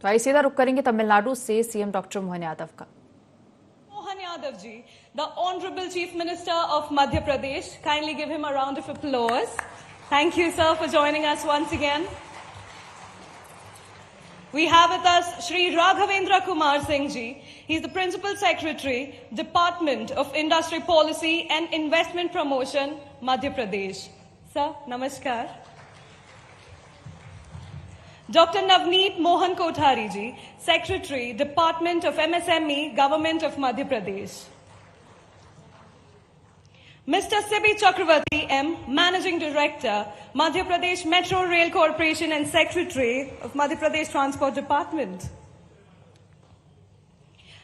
तो आइए सीधा रुक करेंगे तमिलनाडु से सीएम डॉक्टर मोहन यादव का। Mohan Yadav ji, the Honorable Chief Minister of Madhya Pradesh. Kindly give him a round of applause. Thank you, sir, for joining us once again. We have with us Shri Raghavendra Kumar Singh ji. He's the Principal Secretary, Department of Industry Policy and Investment Promotion, Madhya Pradesh. Sir, namaskar. Dr. Navneet Mohan Kothari ji, Secretary, Department of MSME, Government of Madhya Pradesh. Mr. Sibi Chakravarti M, Managing Director, Madhya Pradesh Metro Rail Corporation and Secretary of Madhya Pradesh Transport Department.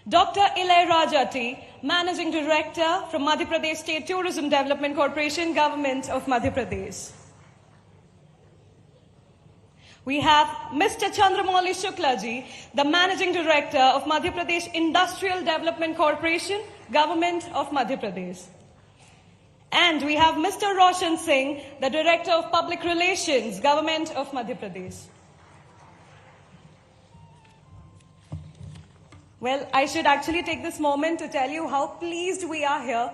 Dr. Ilay Raja T, Managing Director from Madhya Pradesh State Tourism Development Corporation, Government of Madhya Pradesh. We have Mr. Chandramouli Shukla ji, the Managing Director of Madhya Pradesh Industrial Development Corporation, Government of Madhya Pradesh. And we have Mr. Roshan Singh, the Director of Public Relations, Government of Madhya Pradesh. Well, I should actually take this moment to tell you how pleased we are here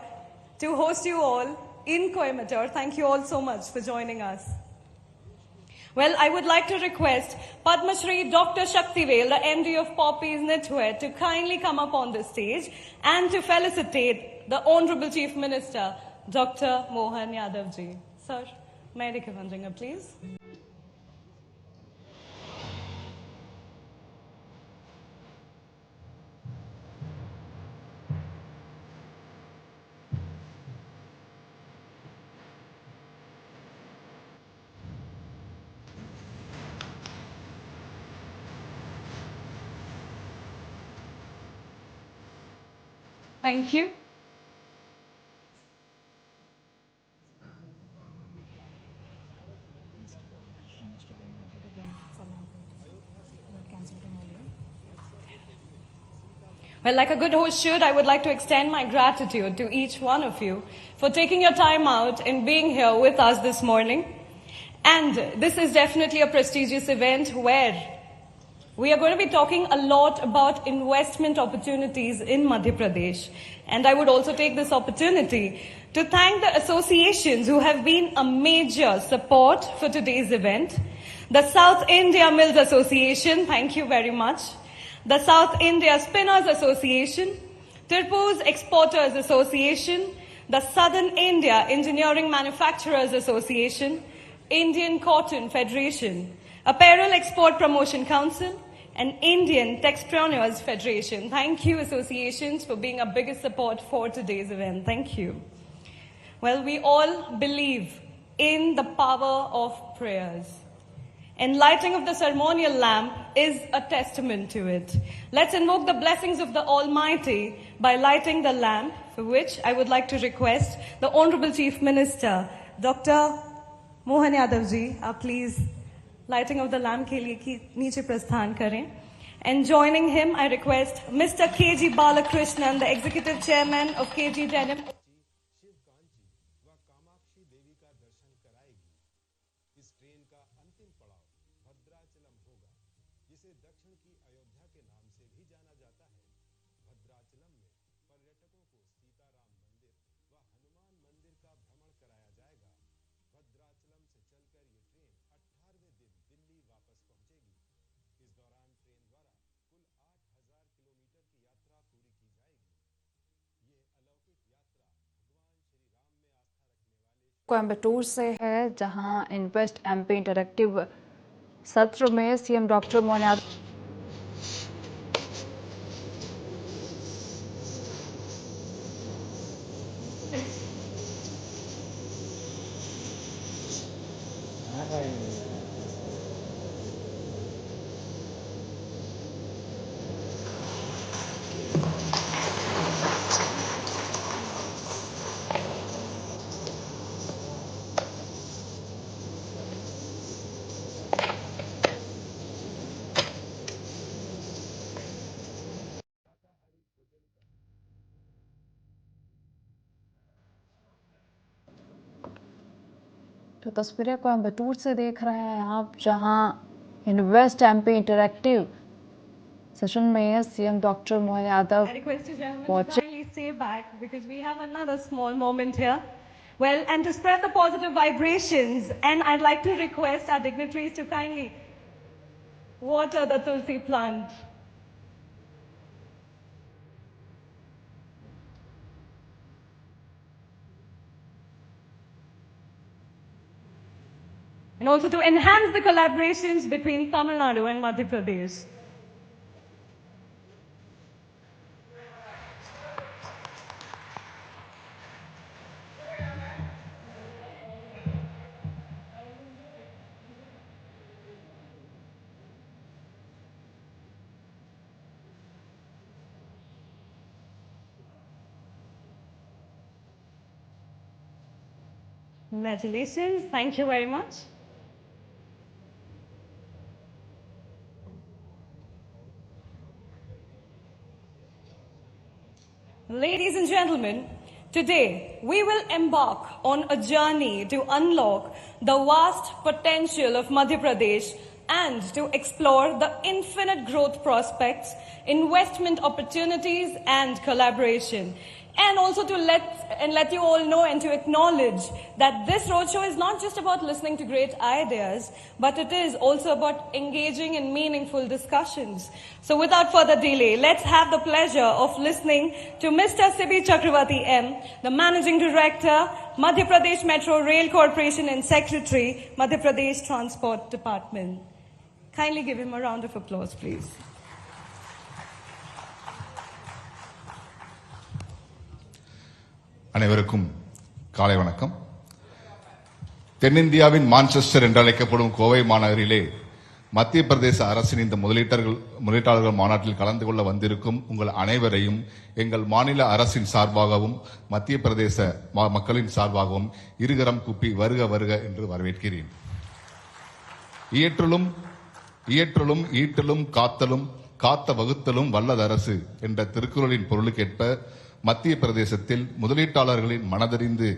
to host you all in Coimbatore. Thank you all so much for joining us. Well, I would like to request Padma Shri Dr. Shaktivel, the MD of Poppies Knitwear, to kindly come up on the stage and to felicitate the Honorable Chief Minister, Dr. Mohan Yadav ji. Sir, may I recommend you, please? Thank you. Well, like a good host should, I would like to extend my gratitude to each one of you for taking your time out and being here with us this morning. And this is definitely a prestigious event where we are going to be talking a lot about investment opportunities in Madhya Pradesh. And I would also take this opportunity to thank the associations who have been a major support for today's event. The South India Mills Association, thank you very much. The South India Spinners Association, Tirpur's Exporters Association, the Southern India Engineering Manufacturers Association, Indian Cotton Federation, Apparel Export Promotion Council, and Indian Textpreneurs Federation. Thank you, associations, for being our biggest support for today's event. Thank you. Well, we all believe in the power of prayers. And lighting of the ceremonial lamp is a testament to it. Let's invoke the blessings of the Almighty by lighting the lamp, for which I would like to request the Honorable Chief Minister, Dr. Mohan Yadav ji, please lighting of the lamp ke liye niche prasthan kare. And joining him, I request Mr. K.G. Balakrishnan, the Executive Chairman of KG Denim. Coimbatore से है, जहां invest MP interactive सत्र में CM doctor Mohan Yadav तो तस्वीरें कोयम्बटूर से देख रहे हैं आप, जहां इन्वेस्ट एमपी इंटरैक्टिव session में CM Dr. Mohan Yadav I request you gentlemen to watching. kindly stay back because we have another small moment here. Well, and to spread the positive vibrations, and I'd like to request our dignitaries to kindly water the tulsi plant. And also to enhance the collaborations between Tamil Nadu and Madhya Pradesh. Congratulations. Thank you very much. Ladies and gentlemen, today we will embark on a journey to unlock the vast potential of Madhya Pradesh and to explore the infinite growth prospects, investment opportunities and collaboration. And also to let you all know and to acknowledge that this roadshow is not just about listening to great ideas, but it is also about engaging in meaningful discussions. So without further delay, let's have the pleasure of listening to Mr. Sibi Chakravarti M, the Managing Director, Madhya Pradesh Metro Rail Corporation and Secretary, Madhya Pradesh Transport Department. Kindly give him a round of applause, please. அனைவருக்கும் காலை வணக்கம். தென்னிந்தியாவின் Manchester என்றழைக்கப்படும் கோவை மாநகரிலே மத்திய பிரதேச அரசின் இந்த முதலீட்டாளர்கள் மாநாட்டில் கலந்து கொள்ள வந்திருக்கும் உங்கள் அனைவரையும் எங்கள் மாநில அரசின் சார்பாகவும் மத்திய பிரதேச மக்களின் சார்பாகவும் இருகரம் கூப்பி வருக வருக என்று வரவேற்கிறேன். இயற்றலும் ஈட்டலும் காத்தலும் காத்த வகுத்தலும் வல்லதரசு என்ற திருக்குறளின் பொருளுக்கேற்ப மத்திய பிரதேசத்தில் முதலீட்டாளர்களின் மனதறிந்து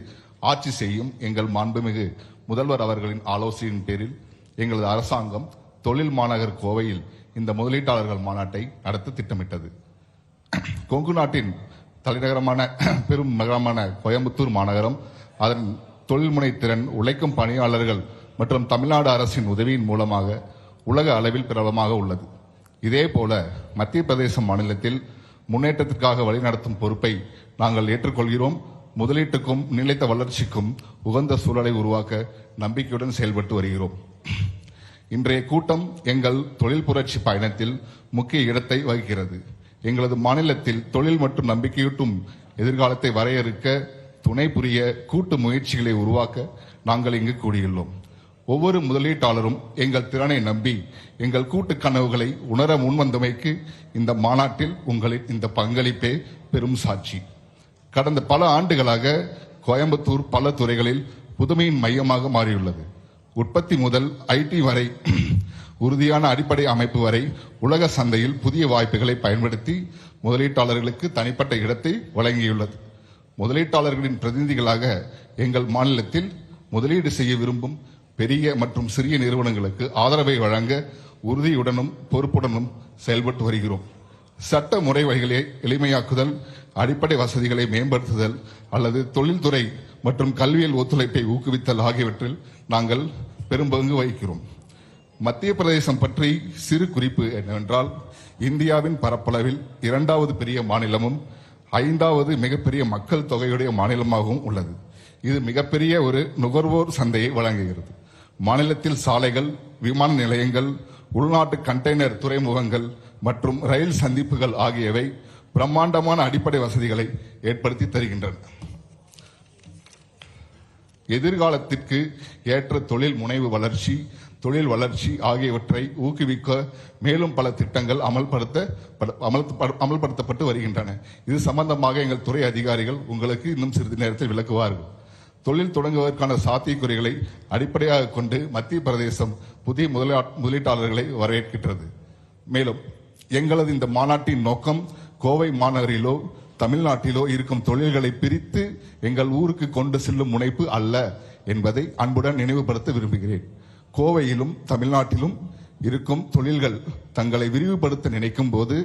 ஆட்சி செய்யும் எங்கள் மாண்புமிகு முதல்வர் அவர்களின் ஆலோசனையின் பேரில் எங்களது அரசாங்கம் தொழில் மாநகர் கோவையில் இந்த முதலீட்டாளர்கள் மாநாட்டை நடத்த திட்டமிட்டது. கொங்கு நாட்டின் தலைநகரமான பெரும் நகரமான கோயம்புத்தூர் மாநகரம் அதன் தொழில்முனை திறன், உழைக்கும் பணியாளர்கள் மற்றும் தமிழ்நாடு அரசின் உதவியின் மூலமாக உலக அளவில் பிரபலமாக உள்ளது. இதே போல மத்திய பிரதேச மாநிலத்தில் முன்னேற்றத்திற்காக வழிநடத்தும் பொறுப்பை நாங்கள் ஏற்றுக்கொள்கிறோம். முதலீட்டுக்கும் நிலைத்த வளர்ச்சிக்கும் உகந்த சூழலை உருவாக்க நம்பிக்கையுடன் செயல்பட்டு வருகிறோம். இன்றைய கூட்டம் எங்கள் தொழில் புரட்சி பயணத்தில் முக்கிய இடத்தை வகிக்கிறது. எங்களது மாநிலத்தில் தொழில் மற்றும் நம்பிக்கையூட்டும் எதிர்காலத்தை வரையறுக்க துணை புரிய கூட்டு முயற்சிகளை உருவாக்க நாங்கள் இங்கு கூடியுள்ளோம். ஒவ்வொரு முதலீட்டாளரும் எங்கள் திறனை நம்பி எங்கள் கூட்டு கனவுகளை உணர முன்வந்தமைக்கு இந்த மாநாட்டில் உங்களின் இந்த பங்களிப்பே பெரும் சாட்சி. கடந்த பல ஆண்டுகளாக கோயம்புத்தூர் பல துறைகளில் புதுமையின் மையமாக மாறியுள்ளது. உற்பத்தி முதல் ஐடி வரை, உறுதியான அடிப்படை அமைப்பு வரை உலக சந்தையில் புதிய வாய்ப்புகளை பயன்படுத்தி முதலீட்டாளர்களுக்கு தனிப்பட்ட இடத்தை வழங்கியுள்ளது. முதலீட்டாளர்களின் பிரதிநிதிகளாக எங்கள் மாநிலத்தில் முதலீடு செய்ய விரும்பும் பெரிய மற்றும் சிறிய நிறுவனங்களுக்கு ஆதரவை வழங்க உறுதியுடனும் பொறுப்புடனும் செயல்பட்டு வருகிறோம். சட்ட முறை வகைகளை எளிமையாக்குதல், அடிப்படை வசதிகளை மேம்படுத்துதல் அல்லது தொழில்துறை மற்றும் கல்வியல் ஒத்துழைப்பை ஊக்குவித்தல் ஆகியவற்றில் நாங்கள் பெரும் பங்கு வகிக்கிறோம். மத்திய பிரதேசம் பற்றி சிறு குறிப்பு என்னவென்றால், இந்தியாவின் பரப்பளவில் 2வது பெரிய மாநிலமும் 5வது மிகப்பெரிய மக்கள் தொகையுடைய மாநிலமாகவும் உள்ளது. இது மிகப்பெரிய ஒரு நுகர்வோர் சந்தையை வழங்குகிறது. மாநிலத்தில் சாலைகள், விமான நிலையங்கள், உள்நாட்டு கண்டெய்னர் துறைமுகங்கள் மற்றும் ரயில் சந்திப்புகள் ஆகியவை பிரம்மாண்டமான அடிப்படை வசதிகளை ஏற்படுத்தி தருகின்றன. எதிர்காலத்திற்கு ஏற்ற தொழில் முனைவு வளர்ச்சி, தொழில் வளர்ச்சி ஆகியவற்றை ஊக்குவிக்க மேலும் பல திட்டங்கள் அமல்படுத்தப்பட்டு வருகின்றன. இது சம்பந்தமாக எங்கள் துறை அதிகாரிகள் உங்களுக்கு இன்னும் சிறிது நேரத்தில் விளக்குவார்கள். தொழில் தொடங்குவதற்கான சாத்தியக்குறிகளை அடிப்படையாக கொண்டு மத்திய பிரதேசம் புதிய முதலீட்டாளர்களை வரவேற்கின்றது. மேலும் எங்களது இந்த மாநாட்டின் நோக்கம் கோவை மாநகரிலோ தமிழ்நாட்டிலோ இருக்கும் தொழில்களை பிரித்து எங்கள் ஊருக்கு கொண்டு செல்லும் முனைப்பு அல்ல என்பதை அன்புடன் நினைவுபடுத்த விரும்புகிறேன். கோவையிலும் தமிழ்நாட்டிலும் இருக்கும் தொழில்கள் தங்களை விரிவுபடுத்த நினைக்கும் போது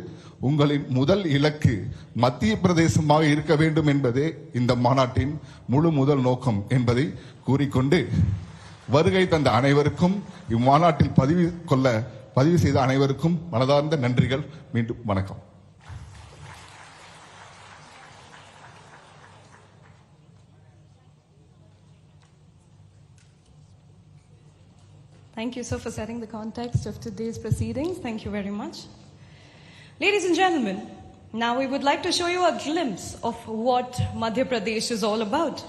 உங்களின் முதல் இலக்கு மத்திய பிரதேசமாக இருக்க வேண்டும் என்பதே இந்த மாநாட்டின் முதல் நோக்கம் என்பதை கூறிக்கொண்டு வருகை தந்த அனைவருக்கும் இம்மாநாட்டில் பதிவு செய்த அனைவருக்கும் மனதார்ந்த நன்றிகள். மீண்டும் வணக்கம். Thank you, sir, for setting the context of today's proceedings. Thank you very much. Ladies and gentlemen, now we would like to show you a glimpse of what Madhya Pradesh is all about.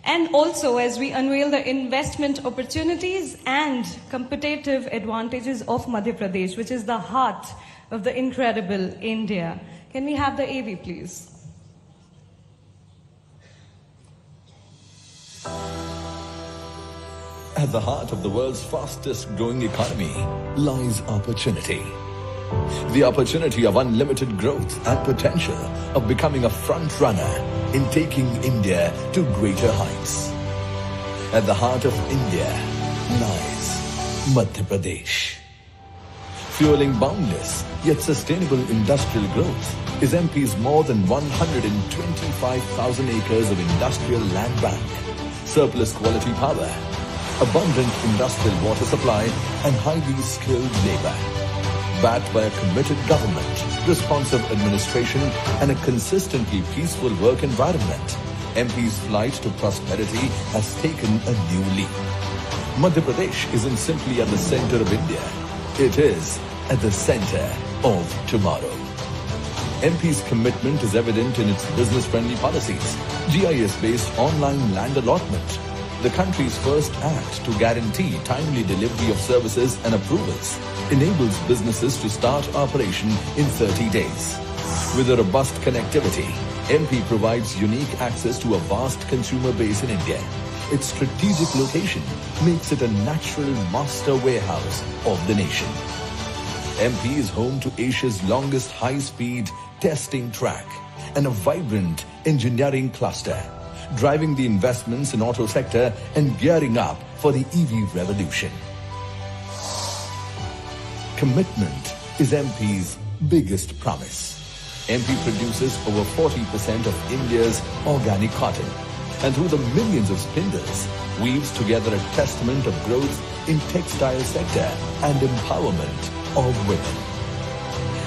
And also, as we unveil the investment opportunities and competitive advantages of Madhya Pradesh, which is the heart of the incredible India. Can we have the AV, please? At the heart of the world's fastest growing economy lies opportunity. The opportunity of unlimited growth and potential of becoming a front runner in taking India to greater heights. At the heart of India lies Madhya Pradesh. Fueling boundless yet sustainable industrial growth is MP's more than 125,000 acres of industrial land bank, surplus quality power, abundant industrial water supply and highly skilled labor. Backed by a committed government, responsive administration and a consistently peaceful work environment, MP's flight to prosperity has taken a new leap. Madhya Pradesh isn't simply at the center of India, it is at the center of tomorrow. MP's commitment is evident in its business-friendly policies, GIS-based online land allotment, the country's first act to guarantee timely delivery of services and approvals, enables businesses to start operation in 30 days. With a robust connectivity, MP provides unique access to a vast consumer base in India. Its strategic location makes it a natural master warehouse of the nation. MP is home to Asia's longest high-speed testing track and a vibrant engineering cluster, driving the investments in auto sector and gearing up for the EV revolution. Commitment is MP's biggest promise. MP produces over 40% of India's organic cotton, and through the millions of spindles, weaves together a testament of growth in textile sector and empowerment of women.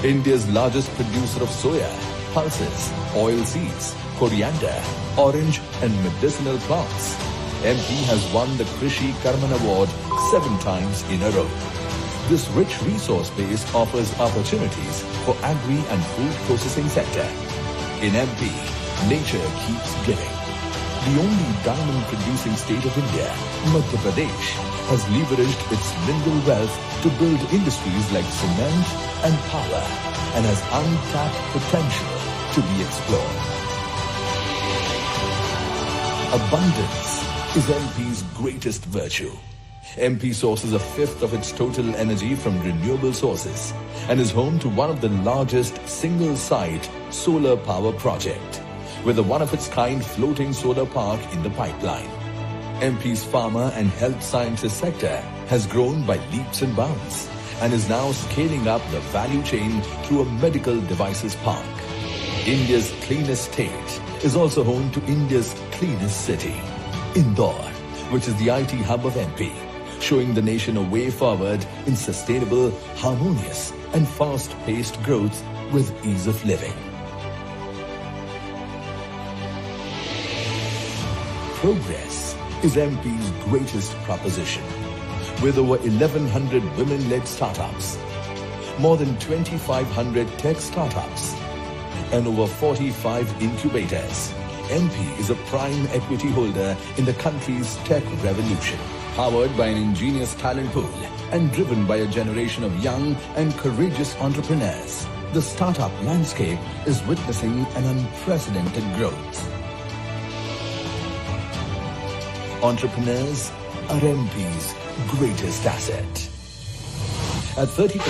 India's largest producer of soya, pulses, oil seeds, coriander, orange and medicinal plants, MP has won the Krishi Karman Award 7 times in a row. This rich resource base offers opportunities for agri and food processing sector. In MP, nature keeps giving. The only diamond producing state of India, Madhya Pradesh, has leveraged its mineral wealth to build industries like cement and power and has untapped potential to be explored. Abundance is MP's greatest virtue. MP sources a fifth of its total energy from renewable sources and is home to one of the largest single-site solar power project with a one-of-its-kind floating solar park in the pipeline. MP's pharma and health sciences sector has grown by leaps and bounds and is now scaling up the value chain through a medical devices park. India's cleanest state is also home to India's cleanest city, Indore, which is the IT hub of MP, showing the nation a way forward in sustainable, harmonious and fast-paced growth with ease of living. Progress is MP's greatest proposition. With over 1,100 women-led startups, more than 2,500 tech startups, and over 45 incubators, MP is a prime equity holder in the country's tech revolution. Powered by an ingenious talent pool and driven by a generation of young and courageous entrepreneurs, the startup landscape is witnessing an unprecedented growth. Entrepreneurs are MP's greatest asset. At 30%,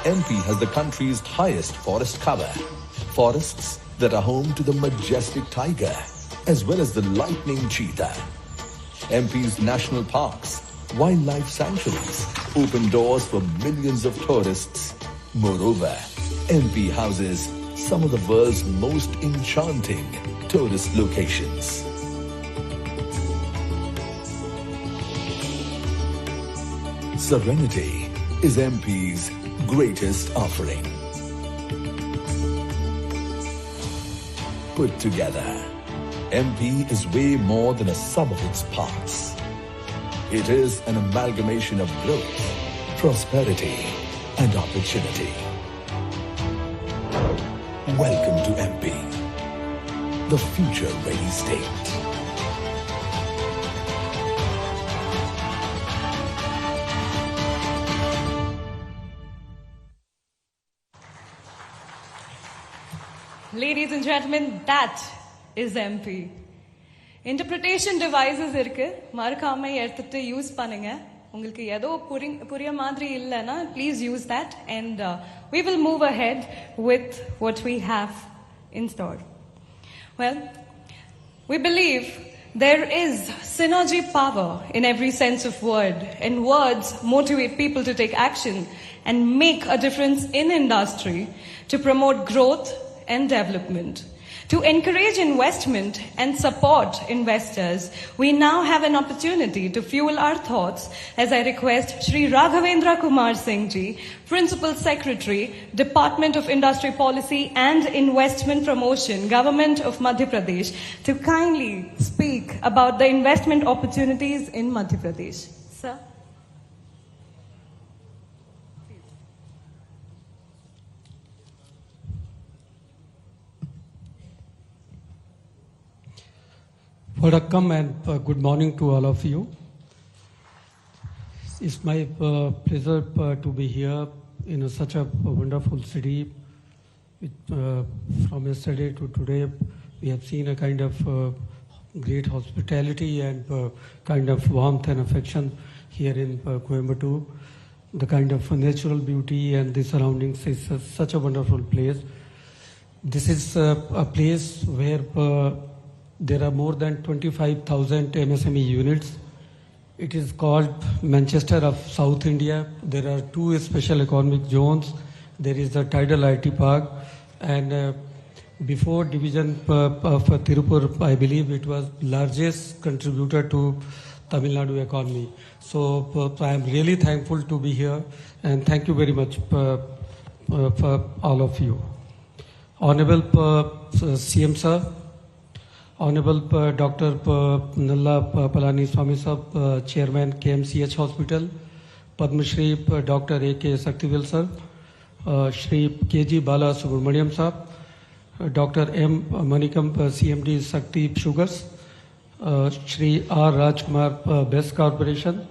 MP has the country's highest forest cover. Forests that are home to the majestic tiger as well as the lightning cheetah. MP's national parks wildlife sanctuaries, open doors for millions of tourists. Moreover, MP houses some of the world's most enchanting tourist locations. Serenity is MP's greatest offering. Put together, MP is way more than a sum of its parts. It is an amalgamation of growth, prosperity, and opportunity. Welcome to MP, the future-ready state. Ladies and gentlemen, that is MP. Interpretation devices இருக்கு மறக்காம எடுத்துட்டு use பண்ணுங்க உங்களுக்கு ஏதோ புரிய மாதிரி இல்லனா please use that and we will move ahead with what we have in store. Well, we believe there is synergy power in every sense of word, and words motivate people to take action and make a difference in industry to promote growth and development. To encourage investment and support investors, we now have an opportunity to fuel our thoughts as I request Shri Raghavendra Kumar Singh Ji, Principal Secretary, Department of Industry Policy and Investment Promotion, Government of Madhya Pradesh, to kindly speak about the investment opportunities in Madhya Pradesh. Sir. Welcome and good morning to all of you. It's my pleasure to be here in such a wonderful city. From yesterday to today, we have seen a kind of great hospitality and kind of warmth and affection here in Coimbatore. The kind of natural beauty and the surroundings is such a wonderful place. This is a place where there are more than 25,000 MSME units. It is called Manchester of South India. There are 2 special economic zones. There is the Tidal IT Park, and before division of Tirupur, I believe it was largest contributor to Tamil Nadu economy. So I am really thankful to be here, and thank you very much for all of you. Honorable CM Sir, Honorable Dr. Nalla Palani Swami Sahab, Chairman KMCH Hospital, Padma Shri Dr. A.K. Saktivel Sir, Shri K.G. Bala Subramaniam Sahab, Dr. M. Manikam CMD Sakti Sugars, Shri R. Rajkumar Best Corporation,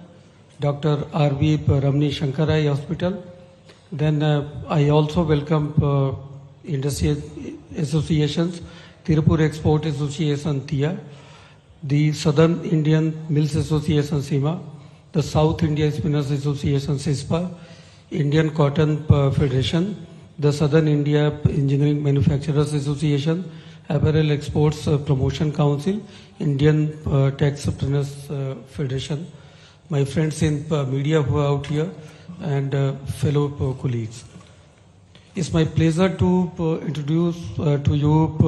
Dr. R.V. Ramni Shankarai Hospital. Then I also welcome industry associations, Tirupur Export Association TIA, the Southern Indian Mills Association SIMA, the South India Spinners Association SISPA, Indian Cotton Federation, the Southern India Engineering Manufacturers Association, Apparel Exports Promotion Council, Indian Textiles Federation, my friends in media who are out here, and fellow colleagues. It's my pleasure to introduce to you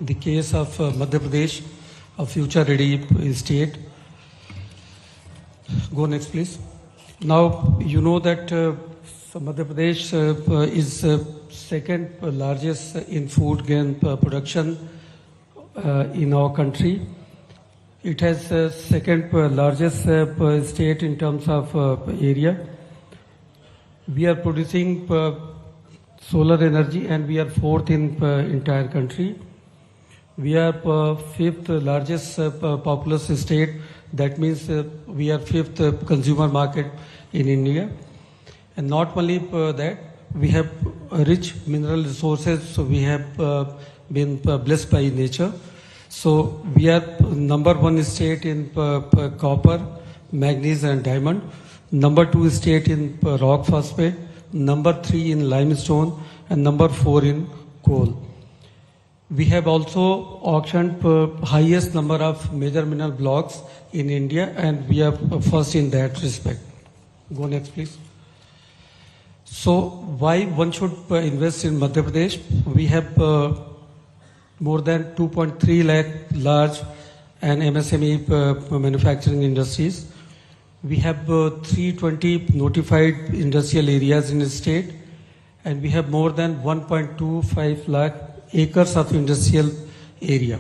the case of Madhya Pradesh, a future-ready state. Go next, please. Now, you know that Madhya Pradesh is second largest in food grain production in our country. It has second largest state in terms of area. We are producing solar energy, and we are fourth in entire country. We are fifth largest populous state. That means we are fifth consumer market in India. And not only that, we have rich mineral resources. So we have been blessed by nature. So we are number 1 state in copper, manganese and diamond. Number 2 state in rock phosphate. Number 3 in limestone, and number 4 in coal. We have also auctioned highest number of major mineral blocks in India, and we are first in that respect. Go next, please. So, why one should invest in Madhya Pradesh? We have more than 2.3 lakh large and MSME manufacturing industries. We have 320 notified industrial areas in the state, and we have more than 1.25 lakh acres of industrial area.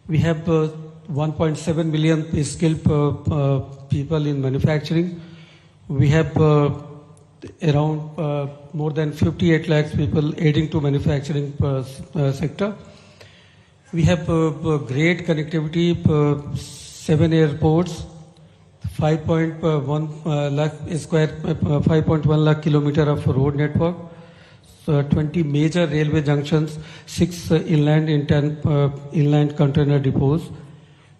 We have 1.7 million skilled people in manufacturing. We have around more than 58 lakhs people aiding to manufacturing sector. We have great connectivity, 7 airports, 5.1 lakh kilometer of road network, 20 major railway junctions, 6 inland and 10 inland container depots.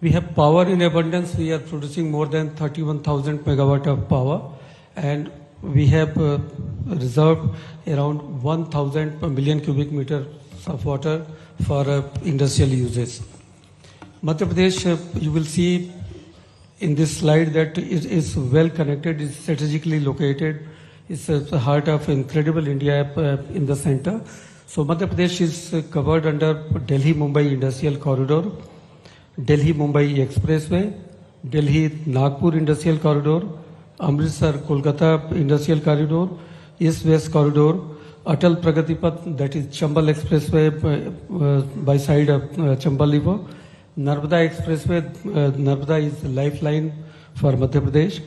We have power in abundance. We are producing more than 31,000 megawatt of power, and we have reserved around 1,000 million cubic meters of water for industrial uses. Madhya Pradesh, you will see in this slide that it is well connected, is strategically located. It's the heart of incredible India in the center. So Madhya Pradesh is covered under Delhi-Mumbai Industrial Corridor, Delhi-Mumbai Expressway, Delhi-Nagpur Industrial Corridor, Amritsar-Kolkata Industrial Corridor, East-West Corridor, Atal Pragati Path, that is Chambal Expressway by side of Chambal River, Narmada Expressway, Narmada is the lifeline for Madhya Pradesh,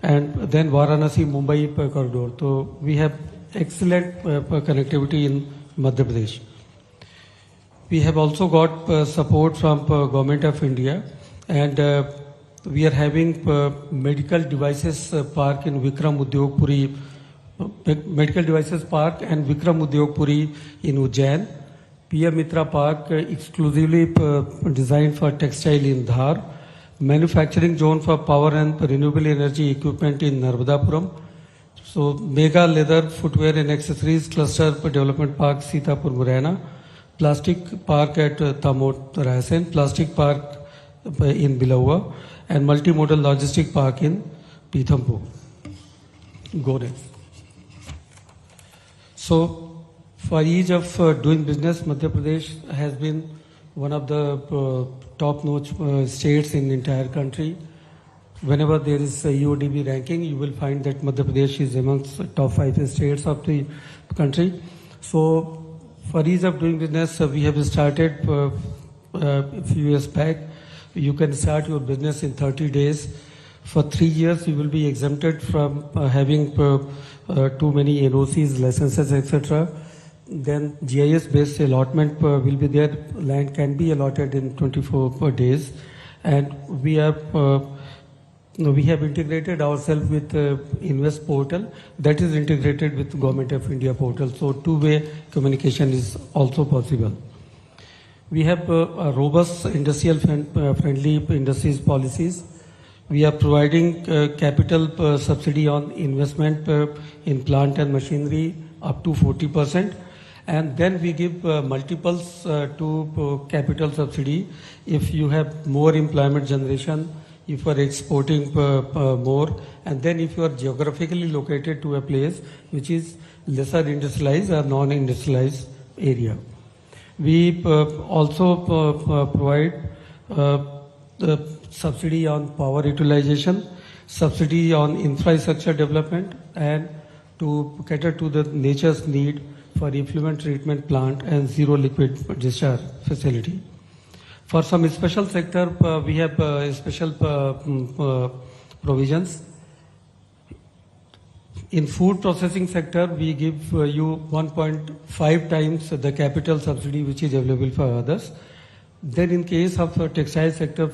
and then Varanasi-Mumbai corridor. So we have excellent connectivity in Madhya Pradesh. We have also got support from Government of India, and we are having medical devices park in Vikram Udyog Puri, medical devices park and Vikram Udyog Puri in Ujjain. PM Mitra Park exclusively designed for textile in Dhar. Manufacturing zone for power and renewable energy equipment in Narmadapuram. So mega leather, footwear and accessories cluster development park Sitapur Murena. Plastic park at Tamot Raisen. Plastic park in Bilawa. And multimodal logistic park in Pithampur. Go next. So for ease of doing business, Madhya Pradesh has been one of the top-notch states in the entire country. Whenever there is a EODB ranking, you will find that Madhya Pradesh is amongst the top 5 states of the country. So for ease of doing business, we have started a few years back. You can start your business in 30 days. For 3 years, you will be exempted from having too many NOCs, licenses, etc. Then GIS-based allotment will be there. Land can be allotted in 24 days, and we have integrated ourselves with Invest Portal that is integrated with Government of India portal. So two-way communication is also possible. We have a robust industrial friendly industries policies. We are providing capital subsidy on investment in plant and machinery up to 40%. And then we give multiples to capital subsidy if you have more employment generation, if you are exporting more, and then if you are geographically located to a place which is lesser industrialized or non-industrialized area. We also provide subsidy on power utilization, subsidy on infrastructure development, and to cater to the nature's need for effluent treatment plant and zero liquid discharge facility. For some special sector, we have special provisions. In food processing sector, we give you 1.5 times the capital subsidy which is available for others. Then in case of textile sector,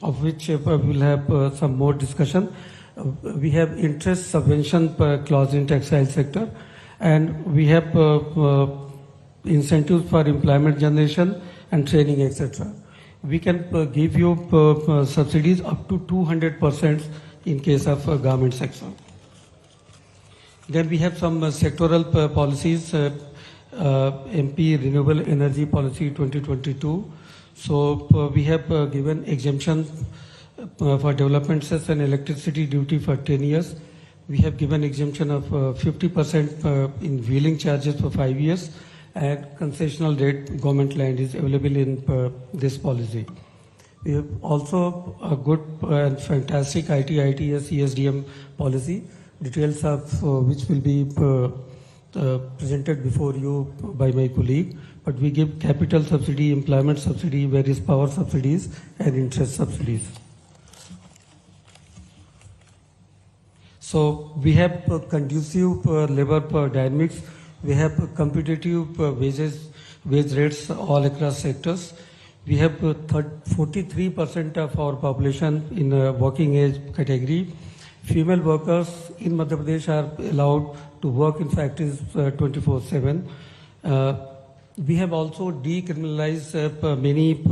of which we will have some more discussion, we have interest subvention clause in textile sector, and we have incentives for employment generation and training, etc. We can give you subsidies up to 200% in case of garment sector. Then we have some sectoral policies. MP Renewable Energy Policy 2022. So we have given exemption for development cess and electricity duty for 10 years. We have given exemption of 50% in wheeling charges for 5 years, and concessional rate government land is available in this policy. We have also a good and fantastic ITS ESDM policy, details of which will be presented before you by my colleague. But we give capital subsidy, employment subsidy, various power subsidies, and interest subsidies. So we have conducive labor dynamics. We have competitive wage rates all across sectors. We have 43% of our population in the working age category. Female workers in Madhya Pradesh are allowed to work in factories 24/7. We have also decriminalized many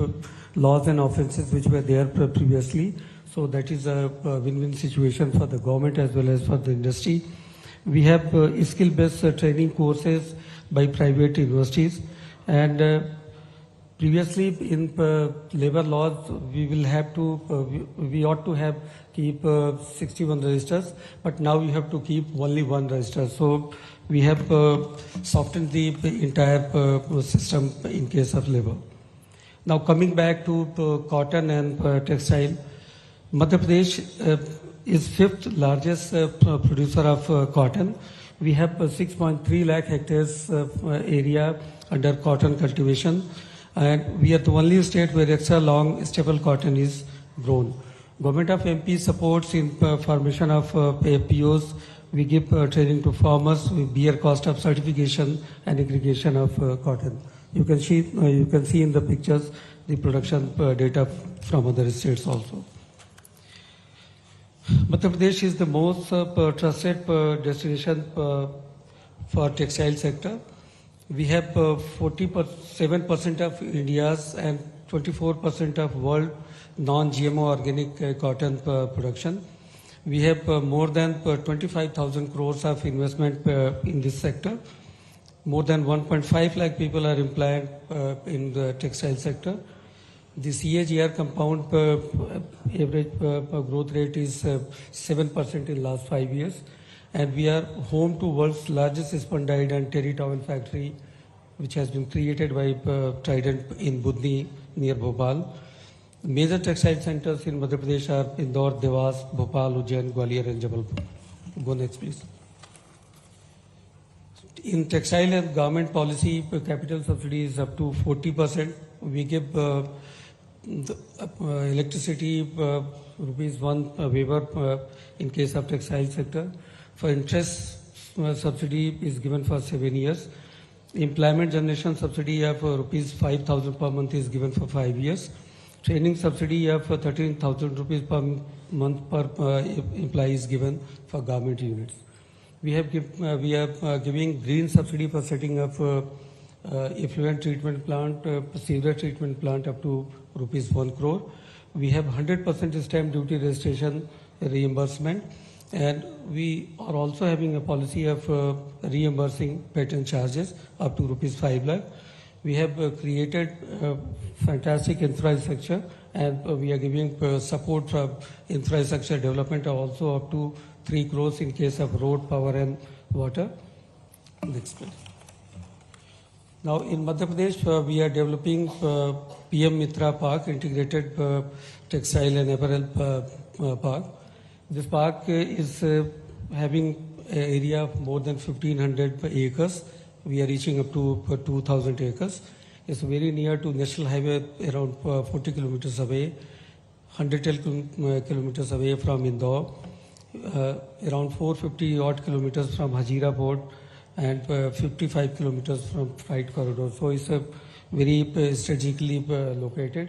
laws and offences which were there previously. So that is a win-win situation for the government as well as for the industry. We have skill-based training courses by private universities, and previously in labor laws we ought to have keep 61 registers, but now you have to keep only one register. So we have softened the entire system in case of labor. Now coming back to cotton and textile, Madhya Pradesh is fifth largest producer of cotton. We have 6.3 lakh hectares area under cotton cultivation, and we are the only state where extra long staple cotton is grown. Government of MP supports in formation of POs. We give training to farmers. We bear cost of certification and aggregation of cotton. You can see in the pictures the production data from other states also. Madhya Pradesh is the most trusted destination for textile sector. We have 47% of India's and 24% of world non-GMO organic cotton production. We have more than 25,000 crores of investment in this sector. More than 1.5 lakh people are employed in the textile sector. The CAGR compound average growth rate is 7% in last 5 years. And we are home to world's largest spun dyed and terry towel factory, which has been created by Trident in Budni near Bhopal. Major textile centers in Madhya Pradesh are Indore, Dewas, Bhopal, Ujjain, Gwalior and Jabalpur. Go next, please. In textile and garment policy, capital subsidy is up to 40%. We give electricity rupees 1 waiver in case of textile sector. For interest subsidy is given for 7 years. Employment generation subsidy of rupees 5,000 per month is given for 5 years. Training subsidy of 13,000 rupees per month per employee is given for garment units. We are giving green subsidy for setting up effluent treatment plant, sewage treatment plant up to rupees 1 crore. We have 100% stamp duty registration reimbursement, and we are also having a policy of reimbursing patent charges up to rupees 5 lakh. We have created fantastic infrastructure, and we are giving support for infrastructure development also up to 3 crores in case of road, power and water. Next please. Now in Madhya Pradesh, we are developing PM Mitra Park, integrated textile and apparel park. This park is having an area of more than 1,500 acres. We are reaching up to 2,000 acres. It's very near to National Highway, around 40 kilometers away, 110 kilometers away from Indore, around 450 odd kilometers from Hazira Port, and 55 kilometers from Freight Corridor. So it's a very strategically located.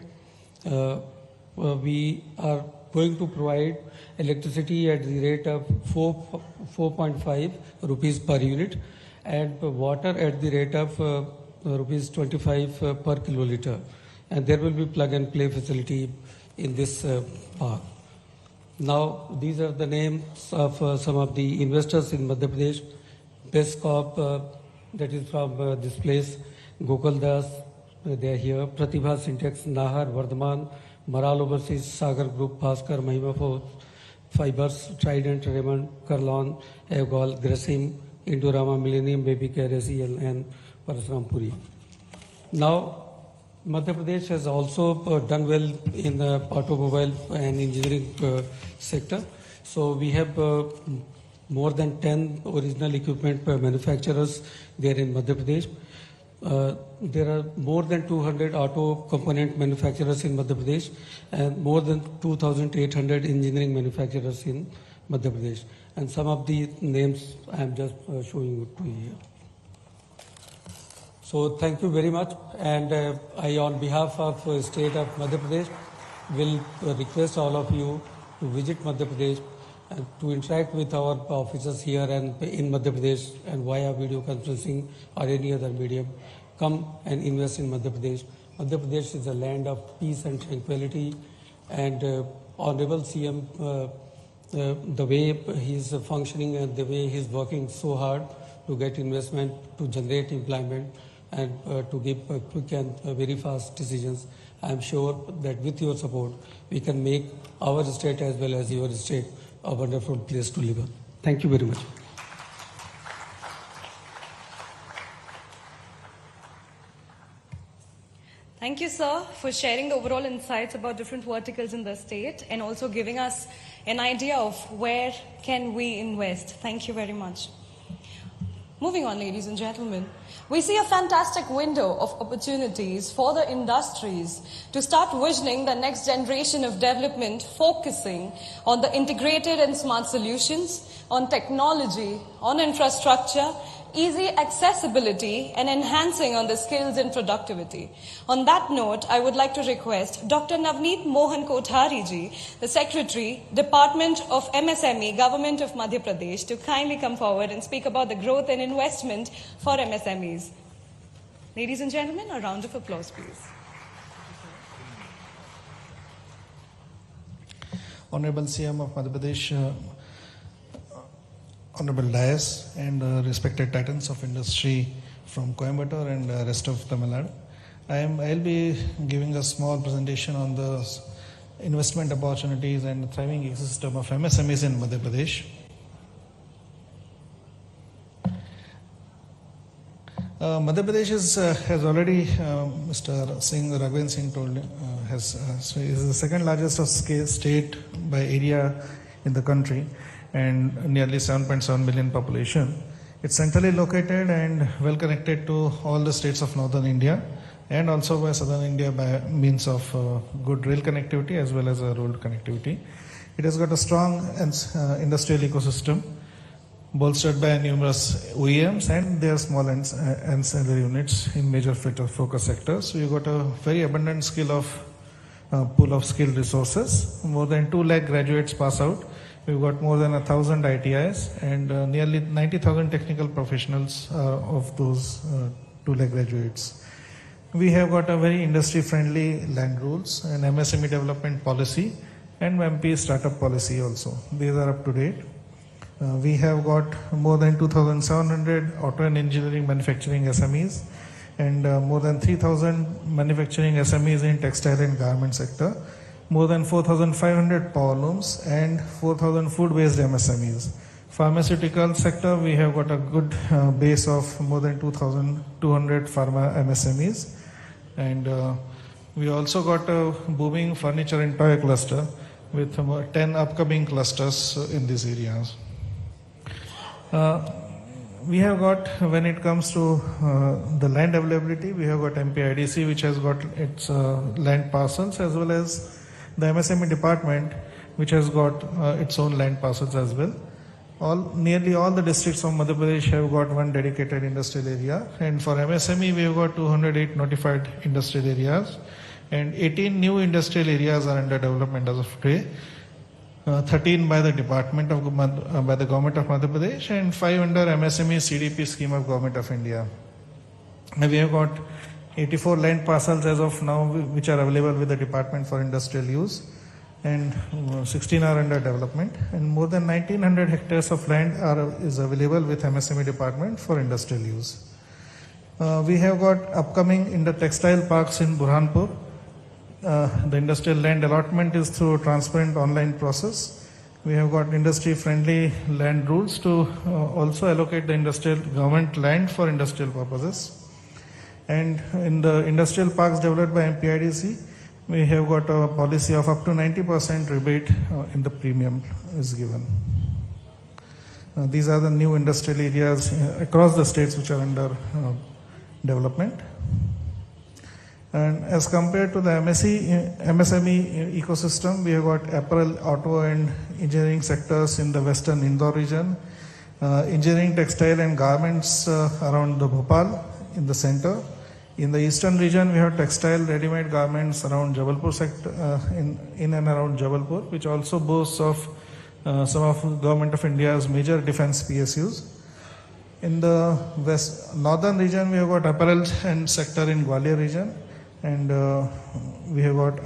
We are going to provide electricity at the rate of 4.5 rupees per unit, and water at the rate of rupees 25 per kiloliter. And there will be plug and play facility in this park. Now, these are the names of some of the investors in Madhya Pradesh. Best Corp, that is from this place. Gokul Das, they are here. Pratibha Syntax, Nahar, Vardhaman, Maral Overseas, Sagar Group, Bhaskar, Mahima for Fibers, Trident, Raymond, Karlon, Evgol, Grasim, Indorama, Millennium, Baby Care, SEL, and Parasuram Puri. Now, Madhya Pradesh has also done well in the automobile and engineering sector. So we have more than 10 original equipment manufacturers there in Madhya Pradesh. There are more than 200 auto component manufacturers in Madhya Pradesh and more than 2,800 engineering manufacturers in Madhya Pradesh. And some of the names I am just showing you to you here. So thank you very much, and I, on behalf of State of Madhya Pradesh, will request all of you to visit Madhya Pradesh and to interact with our officers here and in Madhya Pradesh and via video conferencing or any other medium. Come and invest in Madhya Pradesh. Madhya Pradesh is a land of peace and tranquility, and Honorable CM, the way he is functioning and the way he is working so hard to get investment, to generate employment, and to give quick and very fast decisions. I am sure that with your support, we can make our state as well as your state a wonderful place to live in. Thank you very much. Thank you, sir, for sharing the overall insights about different verticals in the state and also giving us an idea of where can we invest. Thank you very much. Moving on, ladies and gentlemen, we see a fantastic window of opportunities for the industries to start visioning the next generation of development, focusing on the integrated and smart solutions, on technology, on infrastructure, easy accessibility, and enhancing on the skills and productivity. On that note, I would like to request Dr. Navneet Mohan Kothari ji, the Secretary, Department of MSME, Government of Madhya Pradesh, to kindly come forward and speak about the growth and investment for MSMEs. Ladies and gentlemen, a round of applause, please. Honorable CM of Madhya Pradesh, Honorable Dais, and respected titans of industry from Coimbatore and rest of Tamil Nadu. I'll be giving a small presentation on the investment opportunities and thriving ecosystem of MSMEs in Madhya Pradesh. Madhya Pradesh has already, Mr. Singh, Raghavendra Singh told, is the second largest of scale state by area in the country, and nearly 7.7 million population. It's centrally located and well connected to all the states of northern India and also by southern India by means of good rail connectivity as well as road connectivity. It has got a strong industrial ecosystem bolstered by numerous OEMs and their small ancillary units in major focus sectors. So you got a very abundant pool of skilled resources. More than 2 lakh graduates pass out. We've got more than 1,000 ITIs and nearly 90,000 technical professionals of those 2 lakh graduates. We have got a very industry-friendly land rules and MSME development policy and MP startup policy also. These are up to date. We have got more than 2,700 auto and engineering manufacturing SMEs and more than 3,000 manufacturing SMEs in textile and garment sector. More than 4,500 power looms and 4,000 food-based MSMEs. Pharmaceutical sector, we have got a good base of more than 2,200 pharma MSMEs. And we also got a booming furniture and toy cluster with 10 upcoming clusters in these areas. We have got, when it comes to the land availability, we have got MPIDC, which has got its land parcels, as well as the MSME department, which has got its own land parcels as well. Nearly all the districts of Madhya Pradesh have got one dedicated industrial area, and for MSME we have got 208 notified industrial areas, and 18 new industrial areas are under development as of today. 13 by the Government of Madhya Pradesh and 5 under MSME CDP scheme of Government of India. And we have got 84 land parcels as of now which are available with the Department for Industrial Use, and 16 are under development, and more than 1900 hectares of land is available with MSME Department for industrial use. We have got upcoming in the textile parks in Burhanpur. The industrial land allotment is through transparent online process. We have got industry-friendly land rules to also allocate the industrial government land for industrial purposes. And in the industrial parks developed by MPIDC, we have got a policy of up to 90% rebate in the premium is given. These are the new industrial areas across the states which are under development. And as compared to the MSME ecosystem, we have got apparel, auto and engineering sectors in the western Indore region, engineering, textile and garments around the Bhopal in the center. In the eastern region, we have textile, ready-made garments around Jabalpur sector, in and around Jabalpur, which also boasts of some of Government of India's major defense PSUs. In the northern region, we have got apparel and sector in Gwalior region, and we have got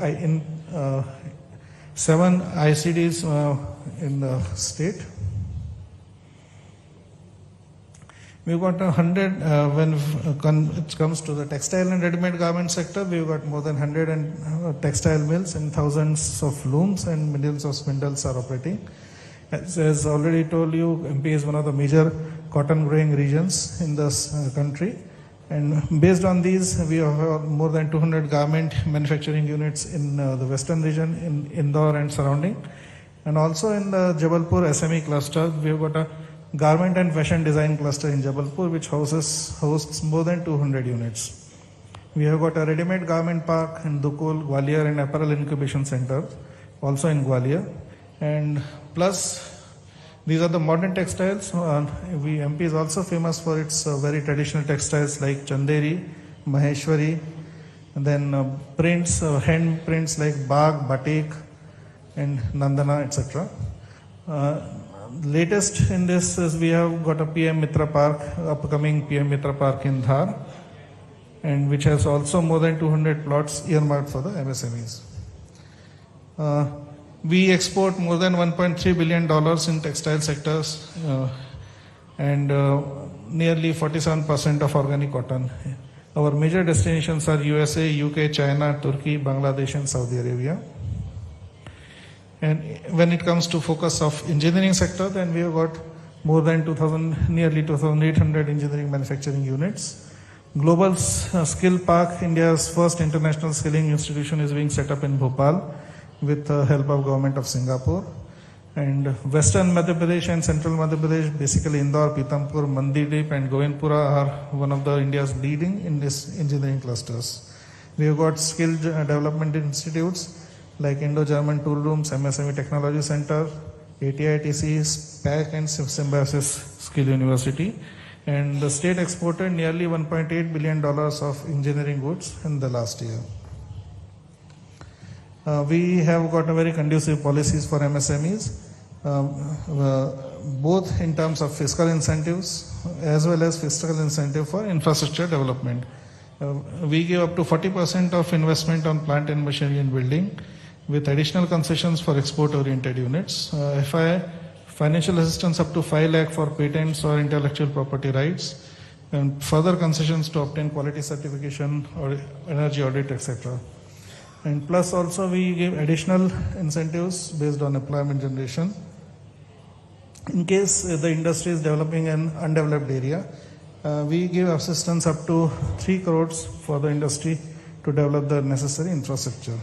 7 ICDs in the state. We've got 100 when it comes to the textile and ready-made garment sector. We've got more than 100 textile mills and thousands of looms and millions of spindles are operating. As already told you, MP is one of the major cotton growing regions in this country. And based on these, we have more than 200 garment manufacturing units in the western region, in Indore and surrounding. And also in the Jabalpur SME cluster, we have got a garment and fashion design cluster in Jabalpur, which hosts more than 200 units. We have got a ready-made garment park in Dukul, Gwalior, and apparel incubation center, also in Gwalior. And plus, these are the modern textiles. MP is also famous for its very traditional textiles like Chanderi, Maheshwari, and then prints, hand prints like Bagh, Batik, and Nandana, etc. Latest in this is we have got a PM Mitra Park, upcoming PM Mitra Park in Dhar, and which has also more than 200 plots earmarked for the MSMEs. We export more than $1.3 billion in textile sectors and nearly 47% of organic cotton. Our major destinations are USA, UK, China, Turkey, Bangladesh, and Saudi Arabia. And when it comes to focus of engineering sector, then we have got more than nearly 2,800 engineering manufacturing units. Global Skill Park, India's first international skilling institution, is being set up in Bhopal with the help of Government of Singapore. And Western Madhya Pradesh and Central Madhya Pradesh, basically Indore, Pithampur, Mandidip and Govindpura, are one of the India's leading in this engineering clusters. We have got skill development institutes like Indo-German Tool Rooms, MSME Technology Center, ATITC, SPAC and Symbiosis Skill University. And the state exported nearly $1.8 billion of engineering goods in the last year. We have got a very conducive policies for MSMEs, both in terms of fiscal incentives as well as fiscal incentive for infrastructure development. We give up to 40% of investment on plant and machinery and building, with additional concessions for export-oriented units. Financial assistance up to 5 lakh for patents or intellectual property rights, and further concessions to obtain quality certification or energy audit, etc. And plus also we give additional incentives based on employment generation. In case the industry is developing an undeveloped area, we give assistance up to 3 crores for the industry to develop the necessary infrastructure.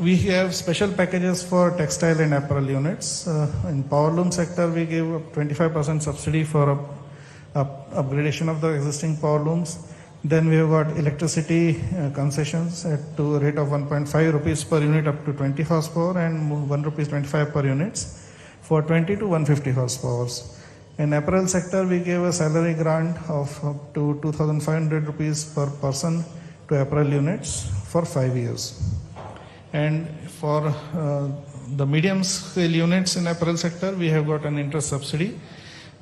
We have special packages for textile and apparel units. In power loom sector, we give 25% subsidy for upgradation of the existing power looms. Then we have got electricity concessions at to a rate of 1.5 rupees per unit up to 20 horsepower and 1 rupees 25 per units for 20 to 150 horsepower. In apparel sector, we gave a salary grant of up to 2,500 rupees per person to apparel units for 5 years. And for the medium scale units in apparel sector, we have got an interest subsidy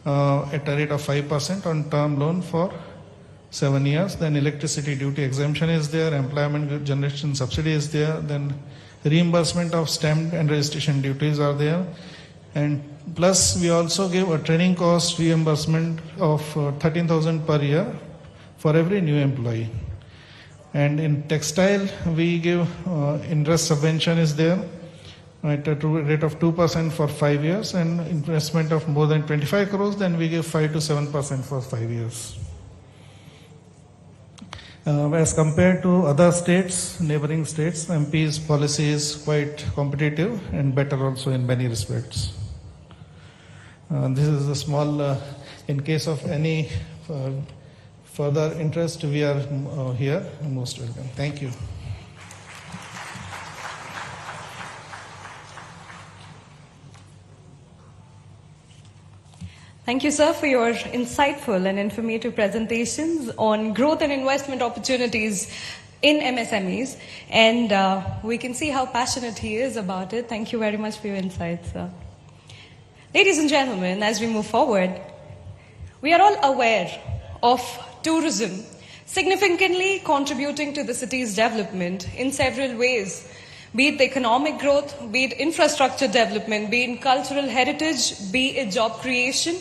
at a rate of 5% on term loan for 7 years. Then electricity duty exemption is there, employment generation subsidy is there, then reimbursement of stamp and registration duties are there, And plus we also give a training cost reimbursement of 13,000 per year for every new employee. And in textile, we give interest subvention is there at a rate of 2% for 5 years, and investment of more than 25 crores, then we give 5 to 7% for 5 years. As compared to other states, neighboring states, MP's policy is quite competitive and better also in many respects. This is a small, in case of any further interest, we are here, most welcome. Thank you. Thank you, sir, for your insightful and informative presentations on growth and investment opportunities in MSMEs. And we can see how passionate he is about it. Thank you very much for your insights, sir. Ladies and gentlemen, as we move forward, we are all aware of tourism significantly contributing to the city's development in several ways, be it the economic growth, be it infrastructure development, be it cultural heritage, be it job creation,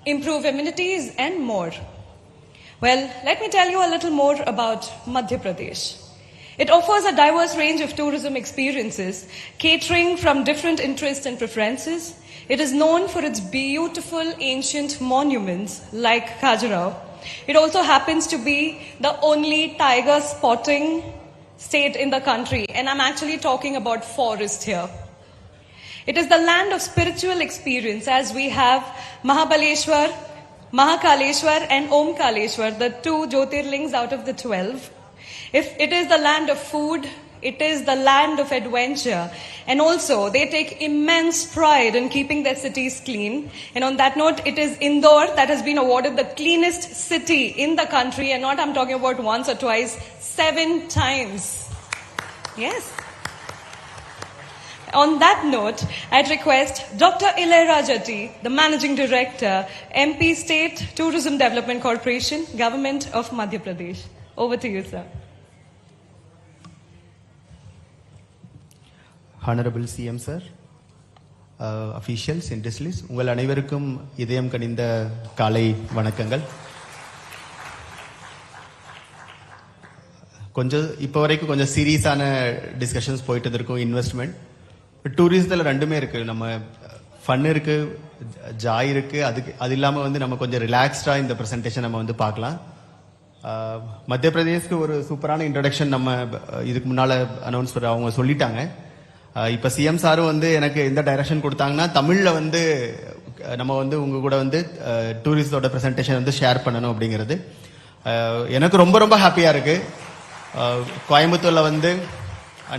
improve amenities, and more. Well, let me tell you a little more about Madhya Pradesh. It offers a diverse range of tourism experiences, catering from different interests and preferences. It is known for its beautiful ancient monuments like Khajuraho. It also happens to be the only tiger spotting state in the country, and I'm actually talking about forest here. It is the land of spiritual experience, as we have Mahabaleshwar, Mahakaleshwar and Omkaleshwar, the 2 Jyotirlings out of the 12. If it is the land of food, it is the land of adventure. And also, they take immense pride in keeping their cities clean. And on that note, it is Indore that has been awarded the cleanest city in the country. And not I'm talking about once or twice, 7 times. Yes. On that note, I'd request Dr. Ilayaraja Ji, the Managing Director, MP State Tourism Development Corporation, Government of Madhya Pradesh. Over to you, sir. Honorable CM sir, officials, industries, உங்கள் அனைவருக்கும் இதயம் கனிந்த காலை வணக்கங்கள். கொஞ்சம் இப்போ வரைக்கும் கொஞ்சம் சீரியஸான டிஸ்கஷன்ஸ் போயிட்டு இருக்கும். இன்வெஸ்ட்மெண்ட் டூரிசத்தில் ரெண்டுமே இருக்கு. நம்ம ஃபன் இருக்கு, ஜாய் இருக்கு. அது இல்லாமல் வந்து நம்ம கொஞ்சம் ரிலாக்ஸ்டா இந்த ப்ரெசன்டேஷன் நம்ம வந்து பார்க்கலாம். மத்திய பிரதேஷ்க்கு ஒரு சூப்பரான இன்ட்ரடக்ஷன் நம்ம இதுக்கு முன்னால அனௌன்ஸ் பண்ண அவங்க சொல்லிட்டாங்க. இப்போ சிஎம் சாரும் வந்து எனக்கு எந்த டைரக்ஷன் கொடுத்தாங்கன்னா, தமிழ்ல வந்து நம்ம வந்து உங்க கூட வந்து டூரிஸ்டோட ப்ரெசன்டேஷன் வந்து ஷேர் பண்ணணும் அப்படிங்கிறது எனக்கு ரொம்ப ரொம்ப ஹாப்பியா இருக்கு. கோயம்புத்தூர்ல வந்து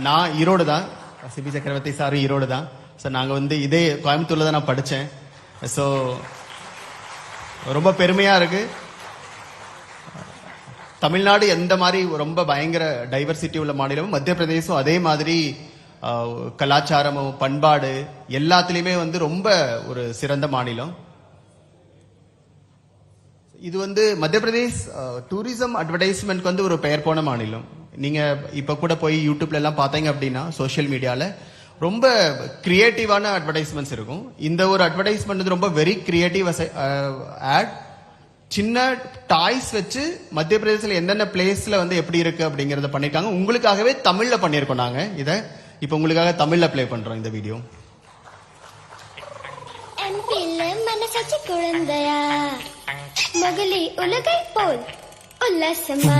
நான் ஈரோடு தான், சிபி சக்கரவர்த்தி சாரும் ஈரோடு தான். ஸோ நாங்கள் வந்து இதே கோயம்புத்தூர்ல தான் நான் படித்தேன். ஸோ ரொம்ப பெருமையா இருக்கு. தமிழ்நாடு எந்த மாதிரி ரொம்ப பயங்கர டைவர்சிட்டி உள்ள மாநிலமும், மத்திய பிரதேசம் அதே மாதிரி கலாச்சாரமும் பண்பாடு எல்லாத்துலயுமே வந்து ரொம்ப ஒரு சிறந்த மாநிலம். இது வந்து மத்திய பிரதேஷ் டூரிசம் அட்வர்டைஸ்மெண்ட் வந்து ஒரு பெயர் போன மாநிலம். நீங்க இப்ப கூட போய் யூடியூப்ல எல்லாம் பாத்தீங்க அப்படின்னா சோசியல் மீடியால ரொம்ப கிரியேட்டிவான அட்வர்டைஸ்மெண்ட்ஸ் இருக்கும். இந்த ஒரு அட்வர்டைஸ்மெண்ட் வந்து ரொம்ப வெரி கிரியேட்டிவ் ஆட். சின்ன டாய்ஸ் வச்சு மத்திய பிரதேசத்துல எந்தெந்த பிளேஸ்ல வந்து எப்படி இருக்கு அப்படிங்கறத பண்ணிருக்காங்க. உங்களுக்காகவே தமிழ்ல பண்ணிருக்கோம் நாங்க. இத இப்ப உங்களுக்காக தமிழ்ல ப்ளே பண்றோம் இந்த வீடியோ. மனசாட்சி குழந்தையா மகளி உலகை போல் உல்லாசமா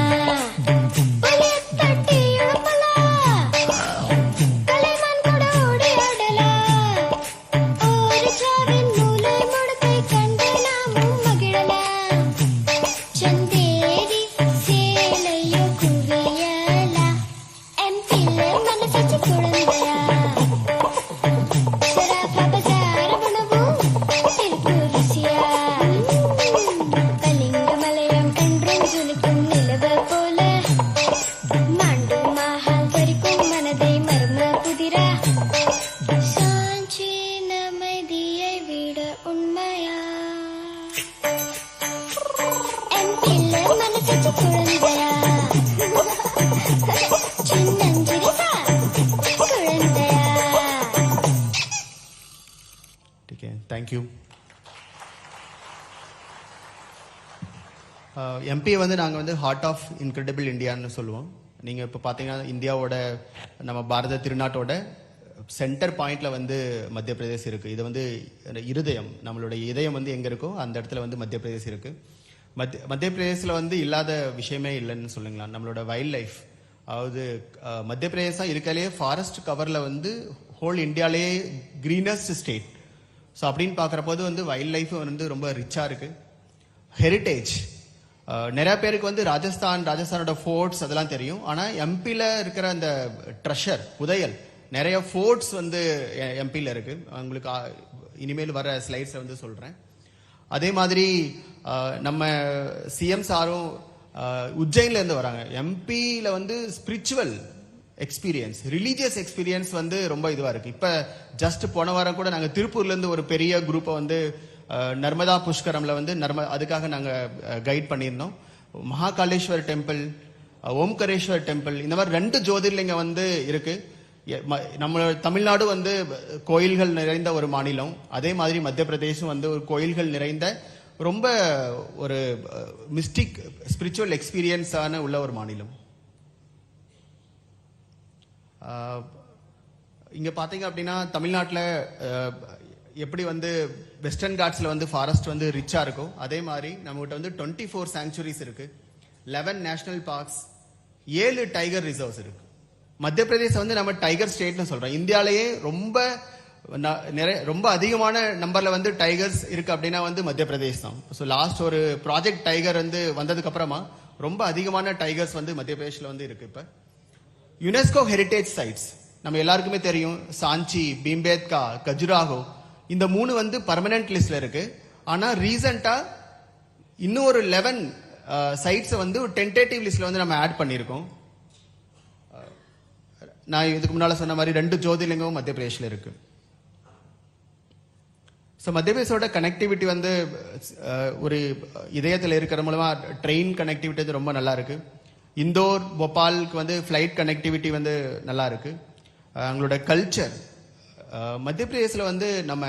எம்பியை வந்து நாங்கள் வந்து ஹார்ட் ஆஃப் இன்க்ரெடிபிள் இந்தியான்னு சொல்லுவோம். நீங்கள் இப்போ பார்த்தீங்கன்னா இந்தியாவோட நம்ம பாரத திருநாட்டோட சென்டர் பாயிண்ட்ல வந்து மத்திய பிரதேஷ் இருக்குது. இது வந்து இருதயம், நம்மளுடைய இதயம் வந்து எங்கே இருக்கோ அந்த இடத்துல வந்து மத்திய பிரதேஷ் இருக்குது. மத்திய பிரதேசில் வந்து இல்லாத விஷயமே இல்லைன்னு சொல்லுங்களா. நம்மளோட வைல்ட் லைஃப், அதாவது மத்திய பிரதேசம் தான் இருக்காலேயே ஃபாரஸ்ட் கவரில் வந்து ஹோல் இந்தியாலேயே கிரீனஸ்ட் ஸ்டேட். ஸோ அப்படின்னு பார்க்குறப்போது வந்து வைல்ட் லைஃப் வந்து ரொம்ப ரிச்சாக இருக்குது. ஹெரிட்டேஜ், நிறைய பேருக்கு வந்து ராஜஸ்தானோட ஃபோர்ட்ஸ் அதெல்லாம் தெரியும். ஆனால் எம்பியில் இருக்கிற அந்த ட்ரெஷர் புதையல், நிறைய ஃபோர்ட்ஸ் வந்து எம்பியில் இருக்குது. உங்களுக்கு இனிமேல் வர ஸ்லைட்ஸை வந்து சொல்கிறேன். அதே மாதிரி நம்ம சிஎம் சாரும் உஜ்ஜைன்ல இருந்து வராங்க. எம்பியில் வந்து ஸ்பிரிச்சுவல் எக்ஸ்பீரியன்ஸ், ரிலீஜியஸ் எக்ஸ்பீரியன்ஸ் வந்து ரொம்ப இதுவாக இருக்குது. இப்போ ஜஸ்ட் போன வாரம் கூட நாங்கள் திருப்பூர்லேருந்து ஒரு பெரிய குரூப்பை வந்து நர்மதா புஷ்கரம்ல வந்து அதுக்காக நாங்கள் கைட் பண்ணியிருந்தோம். மகாகாலேஸ்வர் டெம்பிள், ஓம்கரேஸ்வர் டெம்பிள், இந்த மாதிரி 2 ஜோதிர்லிங்கம் வந்து இருக்கு. நம்ம தமிழ்நாடு வந்து கோயில்கள் நிறைந்த ஒரு மாநிலம். அதே மாதிரி மத்திய பிரதேசம் வந்து ஒரு கோயில்கள் நிறைந்த ரொம்ப ஒரு மிஸ்டிக் ஸ்பிரிச்சுவல் எக்ஸ்பீரியன்ஸான உள்ள ஒரு மாநிலம். இங்க பாத்தீங்க அப்படின்னா தமிழ்நாட்டில் எப்படி வந்து வெஸ்டர்ன் காட்ஸ்ல வந்து ஃபாரஸ்ட் வந்து ரிச்சா இருக்கும், அதே மாதிரி நம்மகிட்ட வந்து 24 சாங்சுரிஸ் இருக்கு, 11 நேஷனல் பார்க்ஸ், 7 டைகர் ரிசர்வ்ஸ் இருக்கு. மத்திய பிரதேசம் வந்து நம்ம டைகர் ஸ்டேட்னு சொல்றோம். இந்தியாலேயே ரொம்ப அதிகமான நம்பர்ல வந்து டைகர்ஸ் இருக்கு அப்படின்னா வந்து மத்திய பிரதேஷ் தான். ஸோ லாஸ்ட் ஒரு ப்ராஜெக்ட் டைகர் வந்து வந்ததுக்கு அப்புறமா ரொம்ப அதிகமான டைகர்ஸ் வந்து மத்திய பிரதேஷ்ல வந்து இருக்கு. இப்ப யுனெஸ்கோ ஹெரிட்டேஜ் சைட்ஸ் நம்ம எல்லாருக்குமே தெரியும். சாஞ்சி, பீம்பேத்கா, கஜுராஹோ, இந்த 3 வந்து பர்மனன்ட் லிஸ்ட்ல இருக்கு. ஆனா ரீசெண்டா இன்னும் ஒரு 11 சைட்ஸ் வந்து டென்டேட்டிவ் லிஸ்ட்ல வந்து நம்ம ஆட் பண்ணியிருக்கோம். நான் இதுக்கு முன்னால சொன்ன மாதிரி 2 ஜோதிர்லிங்கமும் மத்திய பிரதேஷ்ல இருக்கு. ஸோ மத்திய பிரதேசோட கனெக்டிவிட்டி வந்து ஒரு இதயத்தில் இருக்கிற மூலமா ட்ரெயின் கனெக்டிவிட்டி வந்து ரொம்ப நல்லா இருக்கு. இந்தோர், போபாலுக்கு வந்து ஃப்ளைட் கனெக்டிவிட்டி வந்து நல்லா இருக்கு. அவங்களோட கல்ச்சர், மத்திய பிரதேசில் வந்து நம்ம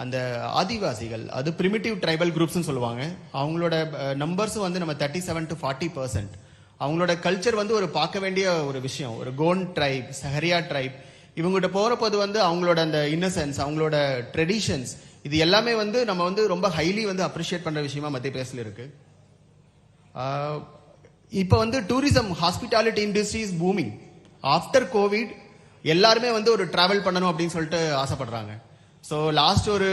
அந்த ஆதிவாசிகள், அது பிரிமிட்டிவ் ட்ரைபல் குரூப்ஸ்னு சொல்லுவாங்க, அவங்களோட நம்பர்ஸும் வந்து நம்ம 37 to 40%. அவங்களோட கல்ச்சர் வந்து ஒரு பார்க்க வேண்டிய ஒரு விஷயம். ஒரு கோண்ட் ட்ரைப், சஹரியா ட்ரைப், இவங்ககிட்ட போறப்போது வந்து அவங்களோட அந்த இன்னசென்ஸ், அவங்களோட ட்ரெடிஷன்ஸ், இது எல்லாமே வந்து நம்ம வந்து ரொம்ப ஹைலி வந்து அப்ரிஷியேட் பண்ற விஷயமா மத்திய பிரதேசில் இருக்கு. இப்போ வந்து tourism, hospitality industry is booming. After Covid எல்லாருமே வந்து ஒரு டிராவல் பண்ணணும் அப்படின்னு சொல்லிட்டு ஆசைப்படுறாங்க. ஸோ லாஸ்ட் ஒரு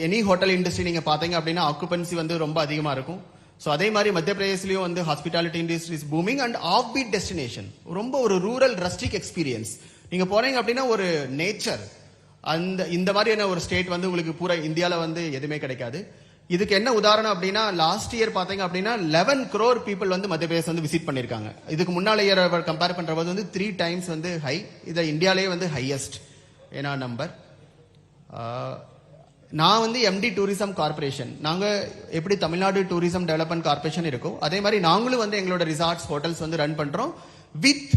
எனி ஹோட்டல் இண்டஸ்ட்ரி நீங்க பாத்தீங்க அப்படின்னா ஆக்குபென்சி வந்து ரொம்ப அதிகமா இருக்கும். ஸோ அதே மாதிரி மத்திய பிரதேசிலையும் வந்து hospitality industry is booming and offbeat destination, ரொம்ப ஒரு ரூரல் ரஸ்டிக் எக்ஸ்பீரியன்ஸ். நீங்க போறீங்க அப்படின்னா ஒரு நேச்சர், இந்த மாதிரியான ஒரு ஸ்டேட் வந்து உங்களுக்கு பூரா இந்தியாவில் வந்து எதுவுமே கிடைக்காது. இதுக்கு என்ன உதாரணம் அப்படின்னா லாஸ்ட் இயர் பாத்தீங்க அப்படின்னா 11 crore people வந்து மத்திய பிரதேசம் வந்து விசிட் பண்ணிருக்காங்க. இதுக்கு முன்னால இயர் கம்பேர் பண்ற போது வந்து 3 times வந்து ஹை. இது இந்தியாலேயே வந்து ஹையஸ்ட் ஏன்னா நம்பர். நான் வந்து எம்டி டூரிசம் கார்பரேஷன், நாங்க எப்படி தமிழ்நாடு டூரிசம் டெவலப்மெண்ட் கார்பரேஷன் இருக்கோ அதே மாதிரி நாங்களும் வந்து எங்களோட ரிசார்ட்ஸ், ஹோட்டல்ஸ் வந்து ரன் பண்றோம் வித்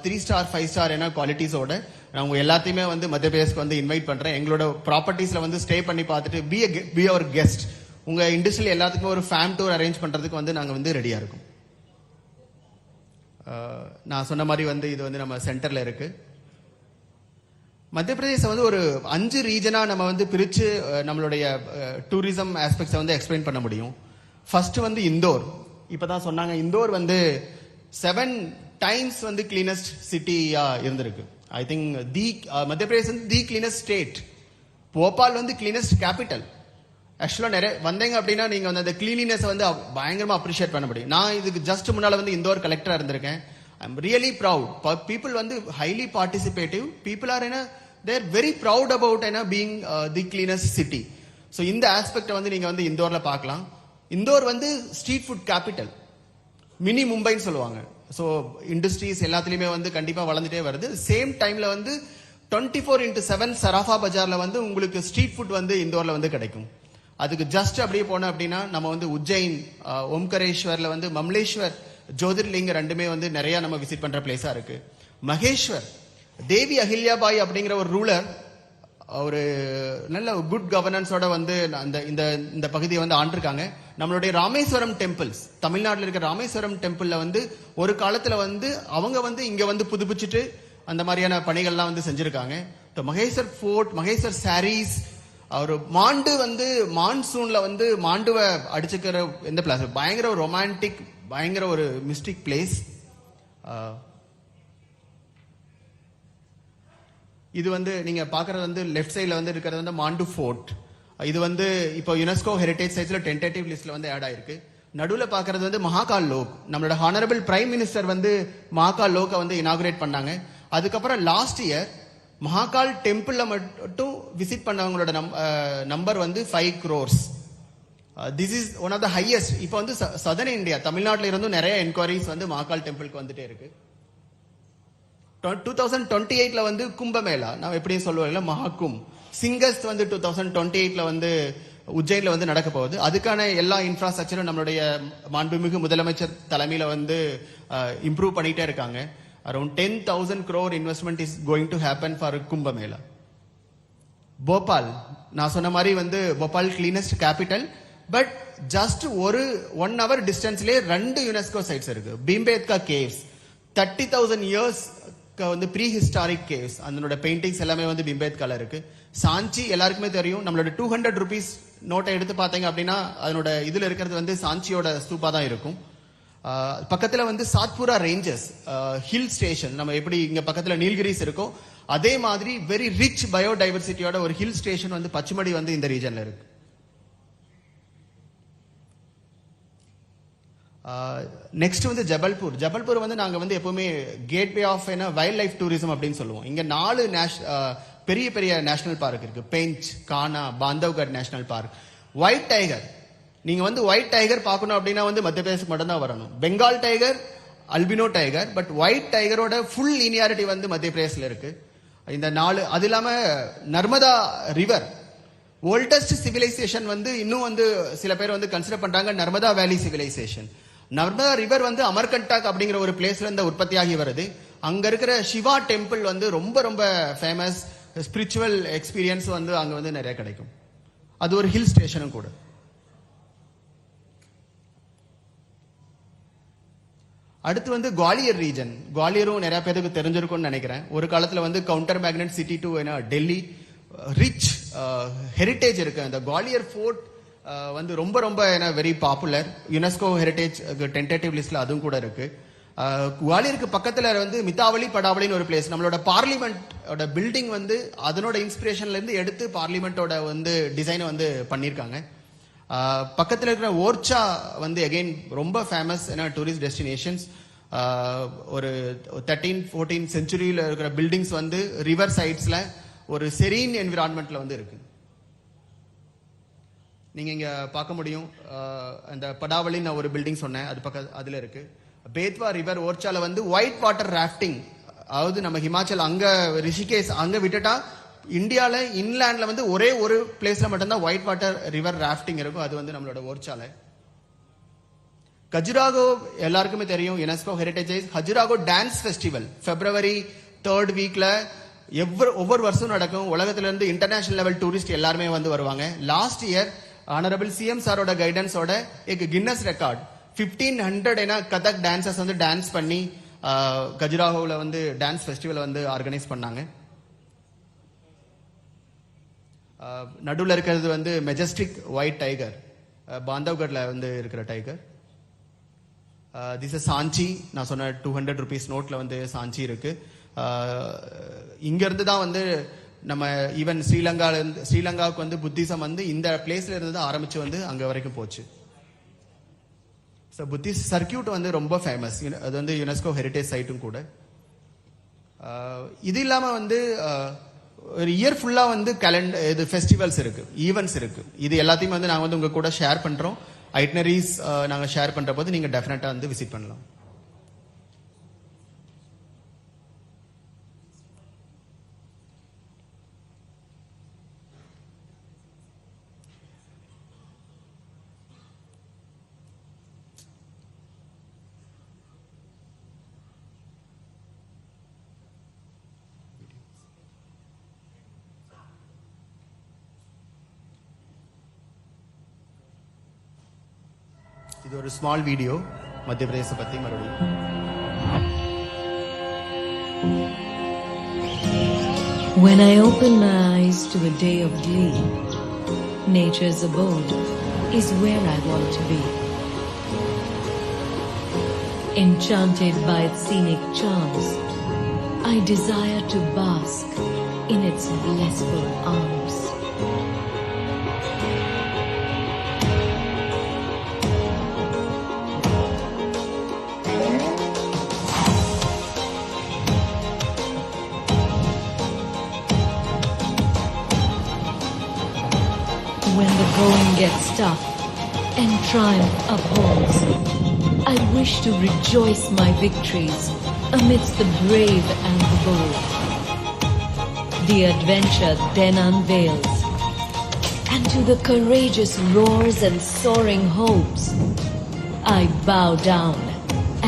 3 star 5 star என்ன குவாலிட்டிஸோட. நான் உங்க எல்லாத்தையுமே வந்து மத்திய பிரதேஷ்க்கு வந்து இன்வைட் பண்றேன். எங்களோட ப்ராப்பர்ட்டிஸ்ல வந்து ஸ்டே பண்ணி பார்த்துட்டு பி அவர் கெஸ்ட். உங்க இண்டஸ்ட்ரியல் எல்லாத்துக்குமே ஒரு ஃபேம் டூர் அரேஞ்ச் பண்றதுக்கு வந்து நாங்க வந்து ரெடியா இருக்கோம். நான் சொன்ன மாதிரி வந்து இது வந்து நம்ம சென்டர்ல இருக்கு. மத்திய பிரதேசம் வந்து ஒரு 5 ரீஜனா நம்ம வந்து பிரிச்சு நம்மளுடைய டூரிசம் ஆஸ்பெக்ட்ஸை வந்து எக்ஸ்பிளைன் பண்ண முடியும். ஃபர்ஸ்ட் வந்து இந்தோர். இப்பதான் சொன்னாங்க இந்தோர் வந்து 7 times வந்து கிளீனஸ்ட் சிட்டியா இருந்திருக்கு. ஐ திங்க் மத்திய பிரதேசம் தி கிளீனஸ்ட் ஸ்டேட். போபால் வந்து கிளீனஸ்ட் கேபிட்டல். ஆக்சுவலா நிறைய வந்தீங்க அப்படின்னா நீங்க வந்து அந்த கிளீனினஸ் வந்து பயங்கரமா அப்ரிஷியேட் பண்ண முடியும். நான் இதுக்கு ஜஸ்ட் முன்னால வந்து இந்தோர் கலெக்டரா இருந்திருக்கேன். I am really proud. People வந்து highly participative. People are they are very proud about being the cleanest city. So இந்த ஆஸ்பெக்ட் வந்து நீங்க வந்து இந்தோர்ல பார்க்கலாம். இந்தோர் வந்து ஸ்ட்ரீட் ஃபுட் கேபிட்டல், மினி மும்பைன்னு சொல்லுவாங்க. ஸோ இண்டஸ்ட்ரீஸ் எல்லாத்துலயுமே வந்து கண்டிப்பா வளர்ந்துட்டே வருது. சேம் டைம்ல வந்து 24/7 சராஃபா பஜார்ல வந்து உங்களுக்கு ஸ்ட்ரீட் ஃபுட் வந்து இந்தோர்ல வந்து கிடைக்கும். அதுக்கு ஜஸ்ட் அப்படியே போனோம் அப்படின்னா நம்ம வந்து உஜ்ஜைன், ஓம்கரேஸ்வர்ல வந்து மம்லேஸ்வர் ஜோதிர்லிங்க 2மே வந்து நிறைய நம்ம விசிட் பண்ற பிளேஸா இருக்கு. மகேஸ்வர், தேவி அஹில்யாபாய் அப்படிங்கிற ஒரு ரூலர் ஒரு நல்ல குட் கவர்னன்ஸோட வந்து அந்த இந்த இந்த பகுதியை வந்து ஆண்டிருக்காங்க. நம்மளுடைய ராமேஸ்வரம் டெம்பிள்ஸ், தமிழ்நாட்டில் இருக்கிற ராமேஸ்வரம் டெம்பிள்ல வந்து ஒரு காலத்துல வந்து அவங்க வந்து இங்க வந்து புதுப்பிச்சுட்டு அந்த மாதிரியான பணிகள்லாம் வந்து செஞ்சிருக்காங்க. மகேஸ்வர் ஃபோர்ட், மகேஸ்வர் சாரீஸ், ஒரு மாண்டு வந்து மான்சூன்ல வந்து மாண்டுவை அடிச்சுக்கிற எந்த பிளேஸ், பயங்கர ஒரு ரொமான்டிக், பயங்கர ஒரு மிஸ்டிக் பிளேஸ். இது வந்து நீங்க பாக்குறது வந்து லெஃப்ட் சைட்ல வந்து இருக்கிறது வந்து மாண்டு ஃபோர்ட். இது வந்து இப்போ யுனெஸ்கோ ஹெரிடேஜ் சைட்ஸ்ல டென்டேட்டிவ் லிஸ்ட்ல வந்து ஆட் ஆயிருக்கு. நடுவில் பாக்குறது வந்து மகாகால் லோக். நம்மளோட ஹானரபிள் பிரைம் மினிஸ்டர் வந்து மகாகால் லோக்கை வந்து இனாகுரேட் பண்ணாங்க. அதுக்கப்புறம் லாஸ்ட் இயர் மகாகால் டெம்பிள்ல மட்டும் விசிட் பண்ணவங்களோட நம்பர் வந்து 5 crores. This is one of the highest. இப்போ வந்து சதர்ன் இந்தியா, தமிழ்நாட்டில இருந்தும் நிறைய என்கொயரிஸ் வந்து மகாகால் டெம்பிளுக்கு வந்துட்டே இருக்கு. 2028ல வந்து கும்பமேளா, நான் எப்படியும் சொல்லுவேன் மகாகும் சிங்கஸ்ட் வந்து 2028ல வந்து உஜ்ஜைன்ல வந்து நடக்க போகுது. அதுக்கான எல்லா இன்ஃப்ராஸ்ட்ரக்சரும் நம்மளுடைய மாண்புமிகு முதலமைச்சர் தலைமையில வந்து இம்ப்ரூவ் பண்ணிட்டே இருக்காங்க. Around 10,000 crore investment is going to happen for Kumbh Mela. Bhopal, நான் சொன்ன மாதிரி வந்து Bhopal cleanest capital. But just ஒரு 1 hour டிஸ்டன்ஸ்லேயே 2 யுனெஸ்கோ சைட்ஸ் இருக்கு. பீம்பேத்கா கேவ்ஸ், 30,000 years வந்து ப்ரீ ஹிஸ்டாரிக் கேவ்ஸ், அதனோட பெயிண்டிங்ஸ் எல்லாமே வந்து பிம்பேத்கால இருக்கு. சாஞ்சி எல்லாருக்குமே தெரியும். நம்மளோட 200 rupees நோட்டை எடுத்து பார்த்தீங்க அப்படின்னா அதனோட இதுல இருக்கிறது வந்து சாஞ்சியோட ஸ்தூபா தான் இருக்கும். பக்கத்துல வந்து சாத்புரா ரேஞ்சஸ் ஹில் ஸ்டேஷன், நம்ம எப்படி இங்க பக்கத்துல நீல்கிரிஸ் இருக்கோ அதே மாதிரி வெரி ரிச் பயோடைவர்சிட்டியோட ஒரு ஹில் ஸ்டேஷன் வந்து பச்சுமடி வந்து இந்த ரீஜன்ல இருக்கு. நெக்ஸ்ட் வந்து ஜபல்பூர். ஜபல்பூர் வந்து நாங்க வந்து எப்பவுமே gateway of wildlife tourism அப்படின்னு சொல்லுவோம். இங்க 4 பெரிய பெரிய நேஷனல் பார்க் இருக்கு. Pench, Kanha, Bandhavgarh national park, white tiger. நீங்க வந்து ஒயிட் டைகர் பார்க்கணும் அப்படின்னா வந்து மத்திய பிரதேசம் மட்டும் தான் வரணும். Bengal tiger, albino tiger, but white டைகரோட ஃபுல் லீனியாரிட்டி வந்து மத்திய பிரதேசல இருக்கு. இந்த 4, அது இல்லாம நர்மதா ரிவர், ஓல்டஸ்ட் சிவிலைசேஷன் வந்து இன்னும் வந்து சில பேர் வந்து கன்சிடர் பண்றாங்க நர்மதா வேலி சிவிலைசேஷன். நர்மதா ரிவர் வந்து அமர்கண்டாக் அப்படிங்கிற ஒரு பிளேஸ்ல இருந்து உற்பத்தி ஆகி வருது. அங்க இருக்கிற சிவா டெம்பிள் வந்து ரொம்ப ரொம்ப ஃபேமஸ். ஸ்பிரிச்சுவல் எக்ஸ்பீரியன்ஸ் வந்து அங்க வந்து நிறைய கிடைக்கும். அது ஒரு ஹில் ஸ்டேஷனும் கூட. அடுத்து வந்து குவாலியர் ரீஜன். குவாலியரும் நிறைய பேருக்கு தெரிஞ்சிருக்கும்னு நினைக்கிறேன். ஒரு காலத்துல வந்து counter magnet city to Delhi, rich heritage இருக்கு. அந்த குவாலியர் ஃபோர்ட் வந்து ரொம்ப ரொம்ப very popular. UNESCO heritage tentative லிஸ்ட்ல அதுவும் கூட இருக்கு. குவாலியருக்கு பக்கத்துல வந்து மித்தாவளி படாவளின்னு ஒரு பிளேஸ். நம்மளோட பார்லிமெண்டோட பில்டிங் வந்து அதனோட இன்ஸ்பிரேஷன்ல இருந்து எடுத்து பார்லிமெண்டோட வந்து டிசைனை வந்து பண்ணியிருக்காங்க. பக்கத்தில் இருக்கிற ஓர்ச்சா வந்து அகைன் ரொம்ப ஃபேமஸ் டூரிஸ்ட் டெஸ்டினேஷன்ஸ். ஒரு 13-14 செஞ்சுரியில இருக்கிற பில்டிங்ஸ் வந்து ரிவர் சைட்ஸ்ல ஒரு செரீன் என்விரான்மெண்ட்ல வந்து இருக்கு. நீங்க இங்க பார்க்க முடியும். அந்த படாவளின்னு ஒரு பில்டிங் சொன்னேன், அது பக்கம் அதுல இருக்கு. பேத்வா ரிவர் ஓர்ச்சால வந்து ஒயிட் வாட்டர் ராஃப்டிங், அதாவது நம்ம ஹிமாச்சல் அங்க ரிஷிகேஷ் அங்க விட்டுட்டா இந்தியால இன்லேண்ட்ல வந்து ஒரே ஒரு பிளேஸ்ல மட்டும்தான் ஒயிட் வாட்டர் ரிவர் ராஃப்டிங் இருக்கும். அது வந்து நம்மளோட ஓர்ச்சால. கஜுராகோ எல்லாருக்குமே தெரியும், UNESCO heritage. Khajuraho dance festival February 3rd வீக்ல ஒவ்வொரு வருஷம் நடக்கும். உலகத்துல இருந்து இன்டர்நேஷனல் லெவல் டூரிஸ்ட் எல்லாருமே வந்து வருவாங்க. லாஸ்ட் இயர் ஆனரபிள் சிஎம் சாரோட கைடன்ஸோட கின்னஸ் ரெக்கார்ட் 1500 கதக் டான்சர்ஸ் வந்து டான்ஸ் பண்ணி கஜுராஹோவில் வந்து டான்ஸ் ஃபெஸ்டிவல் வந்து ஆர்கனைஸ் பண்ணாங்க. நடுவில் இருக்கிறது வந்து மெஜஸ்டிக் ஒயிட் டைகர், பாந்தவ்கட்ல வந்து இருக்கிற டைகர். திஸ் இஸ் சாஞ்சி. நான் சொன்ன 200 rupees நோட்ல வந்து சாஞ்சி இருக்கு. இங்க இருந்து தான் வந்து நம்ம ஈவன் ஸ்ரீலங்காவுக்கு வந்து புத்திசம் வந்து இந்த பிளேஸ்ல இருந்து தான் ஆரம்பிச்சு வந்து அங்க வரைக்கும் போச்சு. புத்திஸ்ட் சர்க்கியூட் வந்து ரொம்ப ஃபேமஸ். அது வந்து யுனெஸ்கோ ஹெரிடேஜ் சைட்டும் கூட. இது இல்லாம வந்து ஒரு இயர் ஃபுல்லா வந்து கேலண்டர் இது ஃபெஸ்டிவல்ஸ் இருக்கு, ஈவெண்ட்ஸ் இருக்கு. இது எல்லாத்தையும் வந்து நாங்க வந்து உங்க கூட ஷேர் பண்றோம். ஐட்னரிஸ் நாங்க ஷேர் பண்ற போது நீங்க டெஃபினட்டா வந்து விசிட் பண்ணலாம். இது ஒரு ஸ்மால் வீடியோ மத்திய பிரதேச பற்றி மறுபடியும். When I open my eyes to a day of glee, nature's abode is where I want to be. Enchanted by its scenic charms, I desire to bask in its blissful arms. When the going gets tough and triumph upholds, I wish to rejoice my victories amidst the brave and the bold. The adventure then unveils, and to the courageous roars and soaring hopes, I bow down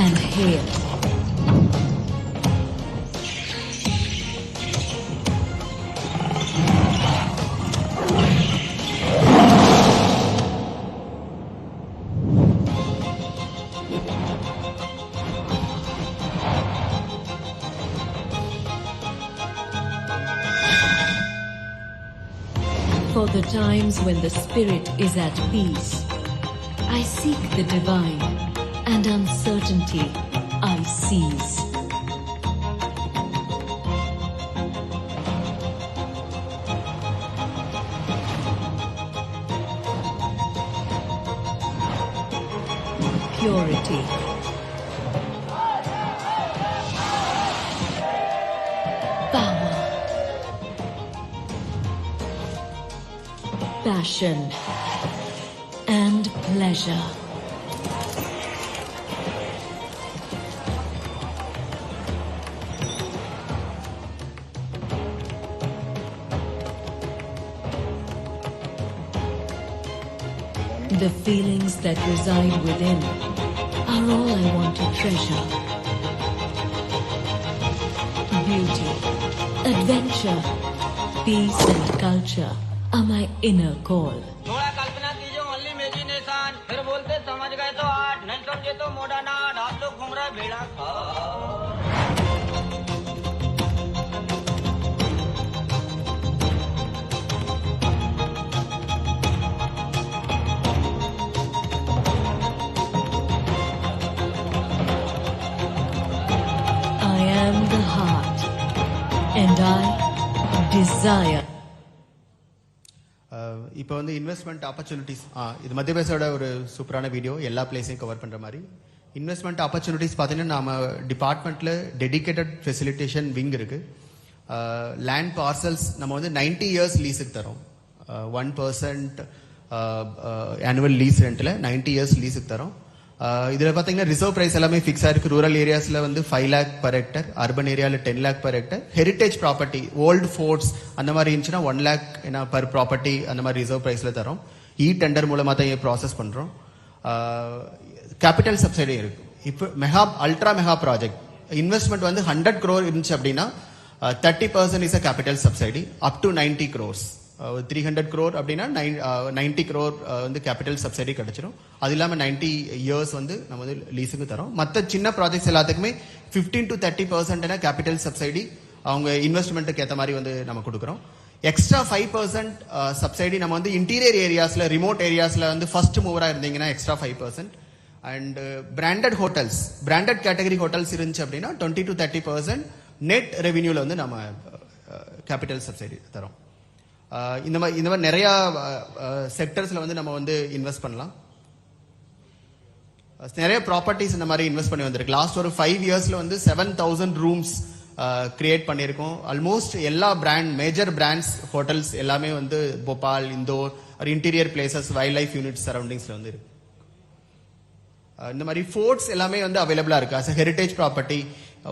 and hail. For the times when the spirit is at peace, I seek the divine, and uncertainty I seize. Purity. Power. Passion and pleasure. The feelings that reside within are all I want to treasure. Beauty, adventure, peace and culture are my inner call. थोड़ा कल्पना कीजिए, only imagination. फिर बोलते समझ गए तो आठ, नहीं समझे तो मोड़ा नाट. आप लोग घूम रहे भेड़ा खा. I am the heart, and I desire. இப்போ வந்து இன்வெஸ்ட்மெண்ட் ஆப்பர்ச்சுனிட்டிஸ், இது மத்திய பிரதேசோட ஒரு சூப்பரான வீடியோ, எல்லா பிளேஸையும் கவர் பண்ணுற மாதிரி. இன்வெஸ்ட்மெண்ட் ஆப்பர்ச்சுனிட்டிஸ் பார்த்தீங்கன்னா நம்ம டிபார்ட்மெண்ட்டில் டெடிகேட்டட் ஃபெசிலிட்டேஷன் விங் இருக்குது. லேண்ட் பார்சல்ஸ் நம்ம வந்து 90 இயர்ஸ் லீஸுக்கு தரோம். 1% ஆனுவல் லீஸ் ரெண்ட்டில் 90 இயர்ஸ் லீஸுக்கு தரோம். இதில் பார்த்தீங்கன்னா ரிசர்வ் ப்ரைஸ் எல்லாமே ஃபிக்ஸ் ஆயிருக்கு. ரூரல் ஏரியாஸில் வந்து 5 lakh பர் ஹெக்டர், அர்பன் ஏரியாவில் 10 lakh per hectare. Heritage property, old forts அந்த மாதிரி இருந்துச்சுன்னா 1 lakh பர் ப்ராப்பர்ட்டி அந்த மாதிரி ரிசர்வ் ப்ரைஸில் தரோம். டெண்டர் மூலமாக தான் ப்ராசஸ் பண்ணுறோம். கேபிட்டல் சப்சிடி இருக்கு. இப்போ அல்ட்ரா மெகா ப்ராஜெக்ட் இன்வெஸ்ட்மெண்ட் வந்து 100 crore இருந்துச்சு அப்படின்னா 30% is a capital subsidy up to 90 crores. 300 crore அப்படின்னா 90 crore வந்து கேபிட்டல் சப்சிடி கிடைச்சிடும். அது இல்லாமல் 90 years வந்து நம்ம வந்து லீஸுக்கு தரோம். மற்ற சின்ன ப்ராஜெக்ட்ஸ் எல்லாத்துக்குமே 15 to 30% கேபிட்டல் சப்சிடி அவங்க இன்வெஸ்ட்மெண்ட்டுக்கு ஏற்ற மாதிரி வந்து நம்ம கொடுக்குறோம். எக்ஸ்ட்ரா 5% சப்சிடி நம்ம வந்து இன்டீரியர் ஏரியாஸில், ரிமோட் ஏரியாஸில் வந்து ஃபர்ஸ்ட் மூவராக இருந்தீங்கன்னா extra 5%. And branded hotels, branded category hotels இருந்துச்சு அப்படின்னா 20 to 30% நெட் ரெவென்யூவில் வந்து நம்ம கேபிட்டல் சப்சிடி தரோம். இந்த மாதிரி நிறையா செக்டர்ஸில் வந்து நம்ம வந்து இன்வெஸ்ட் பண்ணலாம். நிறைய ப்ராப்பர்ட்டிஸ் இந்த மாதிரி இன்வெஸ்ட் பண்ணி வந்திருக்கு. லாஸ்ட் ஒரு 5 yearsல வந்து 7,000 ரூம்ஸ் கிரியேட் பண்ணியிருக்கோம். ஆல்மோஸ்ட் எல்லா மேஜர் பிராண்ட்ஸ் ஹோட்டல்ஸ் எல்லாமே வந்து போபால், இந்தோர், ஒரு interior places, wild life unit சரௌண்டிங்ஸில் வந்து இருக்கு. இந்த மாதிரி ஃபோர்ட்ஸ் எல்லாமே வந்து அவைலபிளாக இருக்கு. அஸ் ஹெரிட்டேஜ் ப்ராப்பர்ட்டி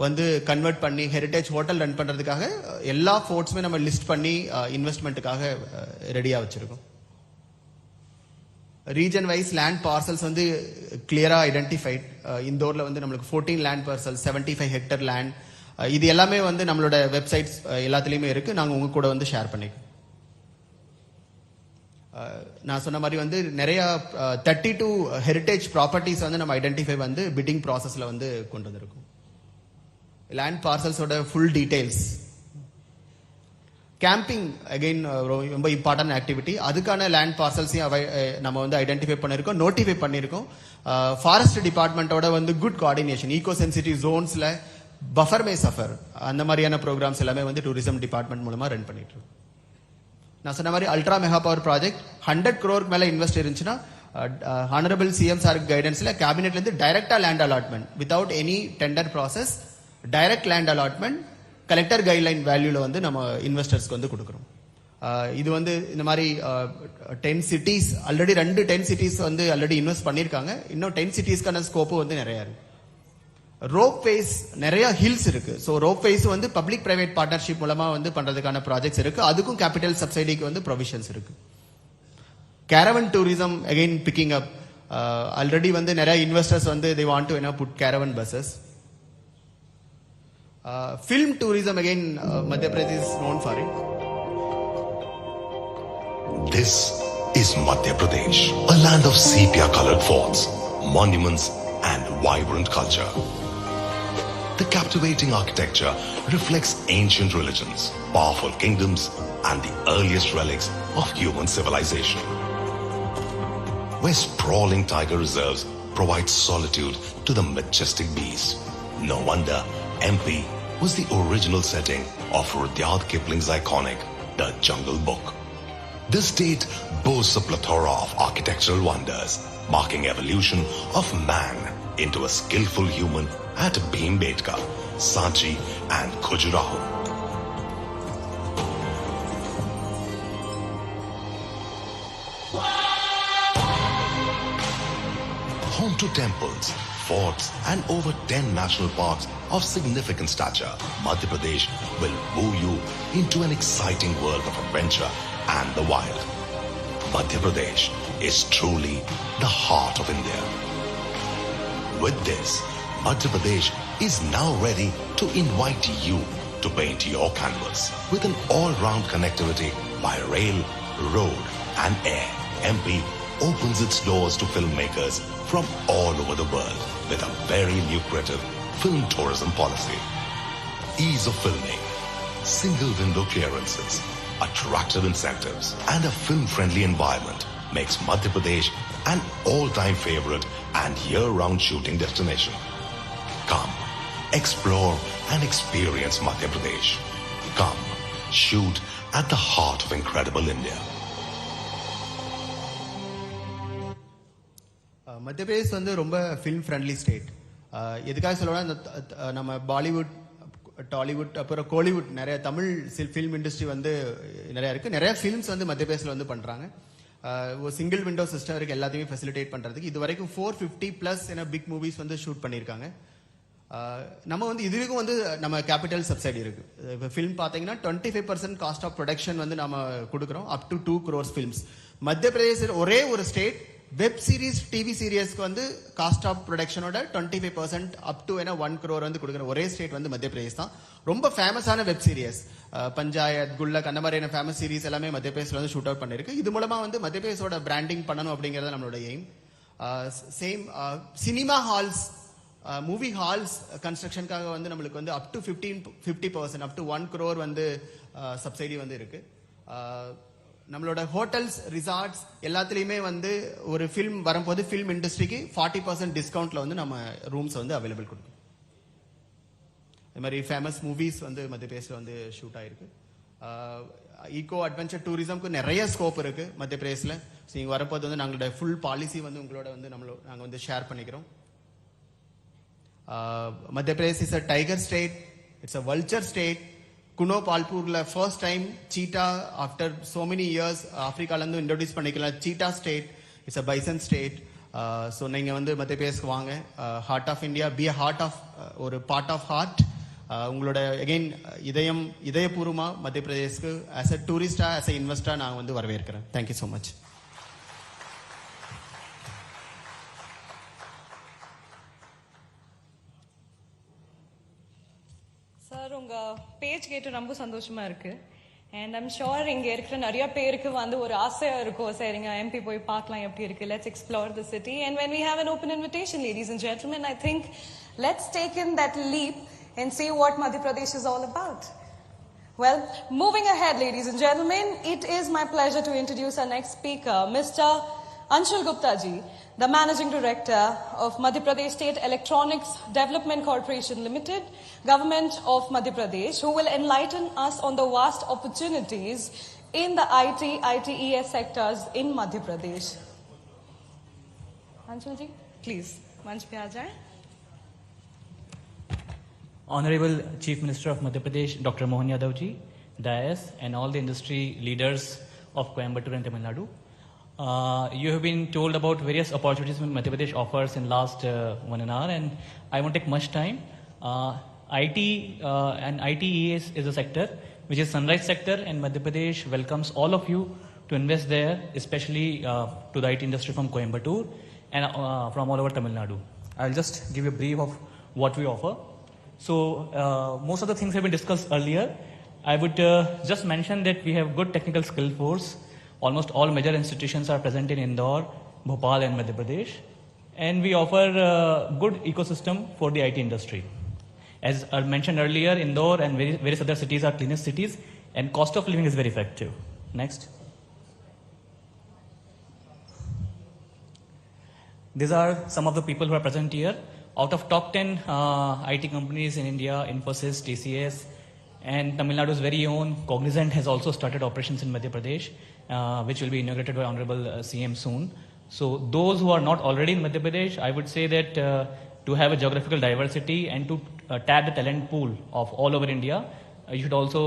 வந்து கன்வெர்ட் பண்ணி ஹெரிட்டேஜ் ஹோட்டல் ரன் பண்ணுறதுக்காக எல்லா ஃபோர்ட்ஸுமே நம்ம லிஸ்ட் பண்ணி இன்வெஸ்ட்மெண்ட்டுக்காக ரெடியாக வச்சுருக்கோம். ரீஜன் வைஸ் லேண்ட் பார்சல்ஸ் வந்து கிளியராக ஐடென்டிஃபைட். இந்தோரில் வந்து நம்மளுக்கு 14 லேண்ட் பார்சல், 75 ஹெக்டர் லேண்ட். இது எல்லாமே வந்து நம்மளோட வெப்சைட்ஸ் எல்லாத்துலேயுமே இருக்குது. நாங்கள் உங்கள் கூட வந்து ஷேர் பண்ணிக்கோம். நான் சொன்ன மாதிரி வந்து நிறைய 32 ஹெரிட்டேஜ் ப்ராப்பர்ட்டிஸ் வந்து நம்ம ஐடென்டிஃபை வந்து பிட்டிங் ப்ராசஸ்ல வந்து கொண்டு வந்திருக்கோம். லேண்ட் பார்சல்ஸோட ஃபுல் டீடைல்ஸ். கேம்பிங் அகைன் ரொம்ப இம்பார்ட்டன்ட் ஆக்டிவிட்டி. அதுக்கான லேண்ட் பார்சல்ஸையும் நம்ம வந்து ஐடென்டிஃபை பண்ணியிருக்கோம், நோட்டிஃபை பண்ணியிருக்கோம். ஃபாரஸ்ட் டிபார்ட்மெண்ட்டோட வந்து குட் கோஆர்டினேஷன், ஈகோ சென்சிட்டிவ் ஜோன்ஸ்ல பஃபர் மே சஃபர் அந்த மாதிரியான ப்ரோக்ராம்ஸ் எல்லாமே வந்து டூரிசம் டிபார்ட்மெண்ட் மூலமா ரன் பண்ணிட்டு இருக்கோம். நான் சொன்ன மாதிரி ultra mega power project 100 crore மேல இன்வெஸ்ட் இருந்துச்சுன்னா ஹானரபிள் சிஎம் சார் கைடன்ஸ்ல கேபினெட்ல இருந்து டைரக்டா land allotment without any tender process, direct land allotment collector guideline வேல்யூல வந்து நம்ம இன்வெஸ்டர்ஸ்க்கு வந்து கொடுக்குறோம். இது வந்து இந்த மாதிரி 10 cities ஆல்ரெடி 10 cities வந்து ஆல்ரெடி இன்வெஸ்ட் பண்ணியிருக்காங்க. இன்னும் 10 citiesக்கான ஸ்கோப்பு வந்து நிறைய இருக்கு. ரோப் வேஸ் நிறைய ஹில்ஸ் இருக்கு. ஸோ ரோப் வேஸ் வந்து பப்ளிக் பிரைவேட் பார்ட்னர்ஷிப் மூலமா வந்து பண்றதுக்கான ப்ராஜெக்ட்ஸ் இருக்கு. அதுக்கும் கேபிட்டல் சப்சிடிக்கு வந்து ப்ரொவிஷன்ஸ் இருக்கு. Caravan tourism again picking up. Already வந்து நிறைய இன்வெஸ்டர்ஸ் வந்து they want to put caravan buses. Film tourism again, Madhya Pradesh is known for it. This is Madhya Pradesh, a land of sepia-colored forts, monuments and vibrant culture. The captivating architecture reflects ancient religions, powerful kingdoms and the earliest relics of human civilization. Where sprawling tiger reserves provide solitude to the majestic beasts. No wonder MP was the original setting of Rudyard Kipling's iconic The Jungle Book. This state boasts a plethora of architectural wonders, marking evolution of man into a skillful human at Bhimbetka, Sanchi and Khajuraho. Home to temples, forts and over 10 national parks of significant stature, Madhya Pradesh will woo you into an exciting world of adventure and the wild. Madhya Pradesh is truly the heart of India. With this, Madhya Pradesh is now ready to invite you to paint your canvas. With an all-round connectivity by rail, road and air, MP opens its doors to filmmakers from all over the world with a very lucrative film tourism policy. Ease of filming, single window clearances, attractive incentives and a film-friendly environment makes Madhya Pradesh an all-time favorite and year-round shooting destination. Come, explore and experience Madhya Pradesh. Come, shoot at the heart of incredible India. மத்திய பிரதேஷ் வந்து ரொம்ப film friendly state. எதுக்காக சொல்லணும்னா நம்ம பாலிவுட், டாலிவுட், அப்புறம் கோலிவுட் நிறைய Tamil film industry வந்து நிறைய இருக்கு. நிறைய ஃபிலிம்ஸ் வந்து மத்திய பிரதேசில் வந்து பண்றாங்க. ஒரு சிங்கிள் விண்டோ சிஸ்டம் இருக்கு எல்லாத்தையுமே ஃபெசிலிட்டேட் பண்றதுக்கு. இது வரைக்கும் 450+ பிக் மூவிஸ் வந்து ஷூட் பண்ணியிருக்காங்க. நம்ம வந்து இதுக்கும் வந்து நம்ம கேபிட்டல் சப்சிடி இருக்கு. இப்போ ஃபிலிம் பார்த்தீங்கன்னா 25% காஸ்ட் ஆஃப் ப்ரொடக்ஷன் வந்து நம்ம கொடுக்குறோம், அப் டு 2 crores ஃபிலிம்ஸ். மத்திய பிரதேச ஒரே ஒரு ஸ்டேட் வெப் சீரிஸ், டிவி சீரியஸ்க்கு வந்து காஸ்ட் ஆஃப் ப்ரொடக்ஷனோட 25% அப் டு 1 crore வந்து கொடுக்குற ஒரே ஸ்டேட் வந்து மத்திய பிரதேஷ் தான். ரொம்ப ஃபேமஸான வெப் சீரியஸ் பஞ்சாயத், குல்லக் அந்த மாதிரியான ஃபேமஸ் சீரிஸ் எல்லாமே மத்திய பிரதேசில் வந்து ஷூட் அவுட் பண்ணிருக்கு. இது மூலமா வந்து மத்திய பிரதேசோட பிராண்டிங் பண்ணணும் அப்படிங்கிறது நம்மளோட aim. Same cinema halls, movie halls கன்ஸ்ட்ரக்ஷனுக்காக வந்து நம்மளுக்கு வந்து up to 50% up to 1 crore வந்து சப்சிடி வந்து இருக்கு. நம்மளோட ஹோட்டல்ஸ், ரிசார்ட்ஸ் எல்லாத்துலேயுமே வந்து ஒரு ஃபில்ம் வரும்போது ஃபில்ம் இண்டஸ்ட்ரிக்கு 40% டிஸ்கவுண்ட்ல வந்து நம்ம ரூம்ஸ் வந்து அவைலபிள் கொடுக்கும். இது மாதிரி ஃபேமஸ் மூவிஸ் வந்து மத்திய பிரதேசில் வந்து ஷூட் ஆயிருக்கு. ஈகோ அட்வென்ச்சர் டூரிசம்க்கு நிறைய ஸ்கோப் இருக்கு மத்திய பிரதேசில். ஸோ நீங்கள் வரப்போது வந்து நாங்களோட ஃபுல் பாலிசி வந்து உங்களோட வந்து நாங்கள் வந்து ஷேர் பண்ணிக்கிறோம். Madhya Pradesh is a tiger state. It's a vulture state. Kuno Palpurla first time cheetah after so many years Africa landu introduce panikala cheetah state. It's a bison state. So neenga vandu Madhya Pradesh ku vaanga, heart of India, be a heart of or a part of heart. உங்களோட again இதயபூர்வமா மத்திய பிரதேஷ்க்கு as a tourist, as a investor நான் வந்து வரவேற்கிறேன். Thank you so much. Sir, உங்க page கேட்டு ரொம்ப சந்தோஷமா இருக்கு. And I'm sure இங்க இருக்கிற நிறைய பேருக்கு வந்து ஒரு ஆசையா இருக்கும் சரிங்க MP போய் பார்க்கலாம் எப்படி இருக்கு. Let's explore the city. And when we have an open invitation, ladies and gentlemen, I think let's take in that leap and see what Madhya Pradesh is all about. Well, moving ahead, ladies and gentlemen, it is my pleasure to introduce our next speaker, Mr. Anshul Gupta ji, the Managing Director of Madhya Pradesh State Electronics Development Corporation Limited, Government of Madhya Pradesh, who will enlighten us on the vast opportunities in the IT, ITES sectors in Madhya Pradesh. Anshul ji, please, manch pe aa jaye. Honorable Chief Minister of Madhya Pradesh, Dr. Mohan Yadav ji, Dais, and all the industry leaders of Coimbatore and Tamil Nadu. You have been told about various opportunities that Madhya Pradesh offers in last 1 hour, and I won't take much time. IT and ITES is a sector which is sunrise sector, and Madhya Pradesh welcomes all of you to invest there, especially to the IT industry from Coimbatore and from all over Tamil Nadu. I'll just give you a brief of what we offer. So most of the things have been discussed earlier. I would just mention that we have good technical skill force. Almost all major institutions are present in Indore, Bhopal and Madhya Pradesh. And we offer good ecosystem for the IT industry. As I mentioned earlier, Indore and various other cities are cleanest cities, and cost of living is very effective. Next. These are some of the people who are present here. Out of top 10 IT companies in India, Infosys, TCS, and Tamil Nadu's very own Cognizant has also started operations in Madhya Pradesh, which will be inaugurated by Honorable CM soon. So those who are not already in Madhya Pradesh, I would say that to have a geographical diversity and to tap the talent pool of all over India, you should also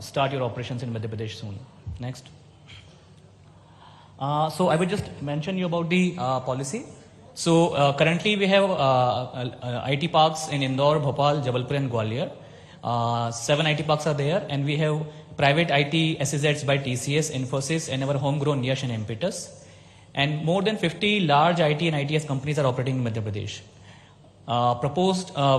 start your operations in Madhya Pradesh soon. Next. So I would just mention you about the policy. So currently we have IT parks in Indore, Bhopal, Jabalpur and Gwalior. 7 IT parks are there, and we have private IT SEZs by TCS, Infosys, and our homegrown Yash and Impetus. And more than 50 large IT and ITS companies are operating in Madhya Pradesh.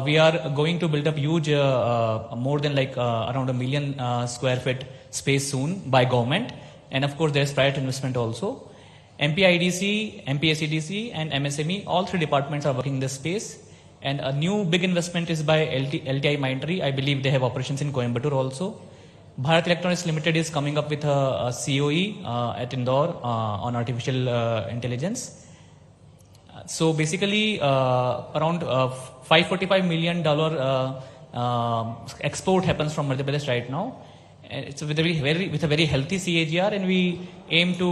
We are going to build up huge, more than around 1 million square feet space soon by government. And of course, there's private investment also. MPIDC, MPSEDC, and MSME, all 3 departments are working in this space. And a new big investment is by LTI Mindtree. I believe they have operations in Coimbatore also. Bharat Electronics Limited is coming up with a COE at Indore on artificial intelligence. So basically, around $545 million export happens from Madhya Pradesh right now. It's with a very healthy CAGR, and we aim to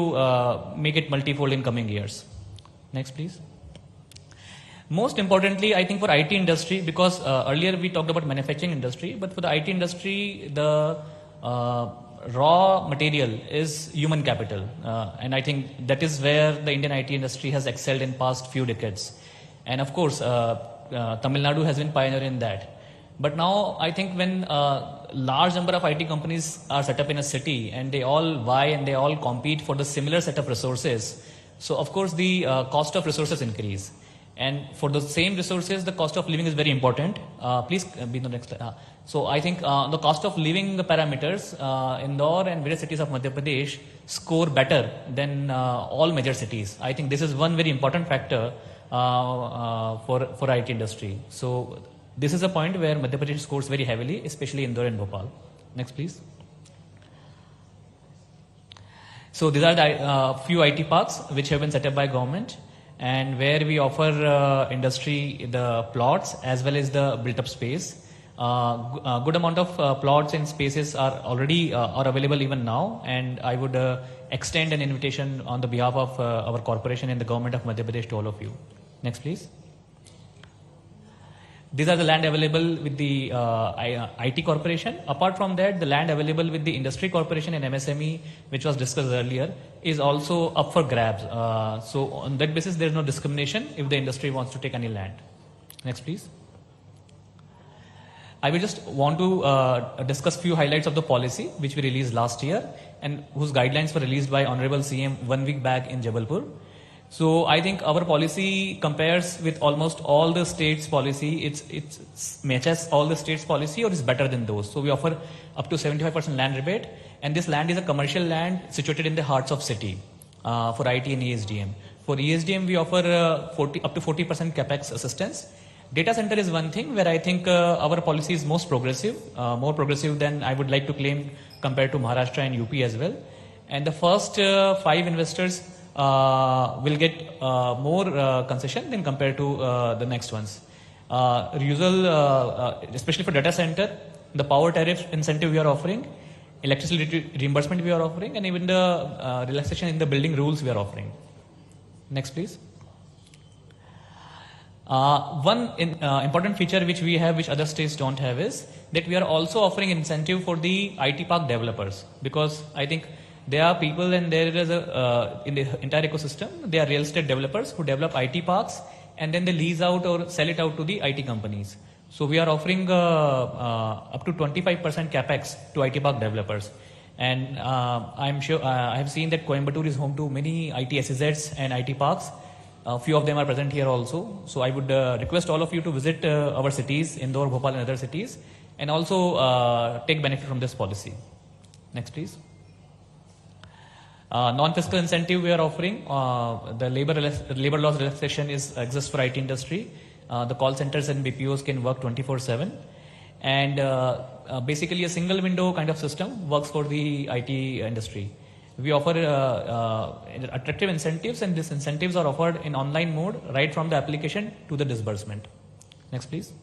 make it multifold in coming years. Next, please. Most importantly, I think for IT industry, because earlier we talked about manufacturing industry, but for the IT industry, the raw material is human capital, and I think that is where the Indian IT industry has excelled in past few decades. And of course, Tamil Nadu has been pioneer in that. But now I think when large number of IT companies are set up in a city and they all vie and they all compete for the similar set of resources, so of course the cost of resources increase. And for the same resources, the cost of living is very important. Please be the next. So I think the cost of living parameters, Indore and various cities of Madhya Pradesh score better than all major cities. I think this is one very important factor for IT industry. So this is a point where Madhya Pradesh scores very heavily, especially Indore and Bhopal. Next, please. So these are the few IT parks which have been set up by government, and where we offer industry the plots as well as the built-up space. A good amount of plots and spaces are already are available even now, and I would extend an invitation on the behalf of our corporation and the government of Madhya Pradesh to all of you. Next, please. These are the land available with the IT corporation. Apart from that, the land available with the industry corporation and MSME, which was discussed earlier, is also up for grabs. So on that basis, there is no discrimination if the industry wants to take any land. Next, please. I will just want to discuss few highlights of the policy which we released last year and whose guidelines were released by Honorable CM 1 week back in Jabalpur. So I think our policy compares with almost all the states' policy. It matches all the states' policy or is better than those. So we offer up to 75% land rebate, and this land is a commercial land situated in the hearts of city for IT and ESDM. For ESDM, we offer up to 40% capex assistance. Data center is one thing where I think our policy is most progressive, more progressive than I would like to claim compared to Maharashtra and UP as well. And the first 5 investors will get more concession than compared to the next ones. Especially for data center, the power tariff incentive we are offering, electricity reimbursement we are offering, and even the relaxation in the building rules we are offering. Next, please. One important feature which we have, which other states don't have, is that we are also offering incentive for the IT park developers, because I think there are people and there is in the entire ecosystem, there are real estate developers who develop IT parks and then they lease out or sell it out to the IT companies. So we are offering up to 25% capex to IT park developers. And I'm sure I have seen that Coimbatore is home to many IT SEZs and IT parks. A few of them are present here also. So I would request all of you to visit our cities, Indore, Bhopal and other cities, and also take benefit from this policy. Next, please. Non-fiscal incentive we are offering. The labor laws relaxation exists for IT industry. The call centers and BPOs can work 24/7. And basically a single window kind of system works for the IT industry. We offer attractive incentives, and these incentives are offered in online mode right from the application to the disbursement. Next, please.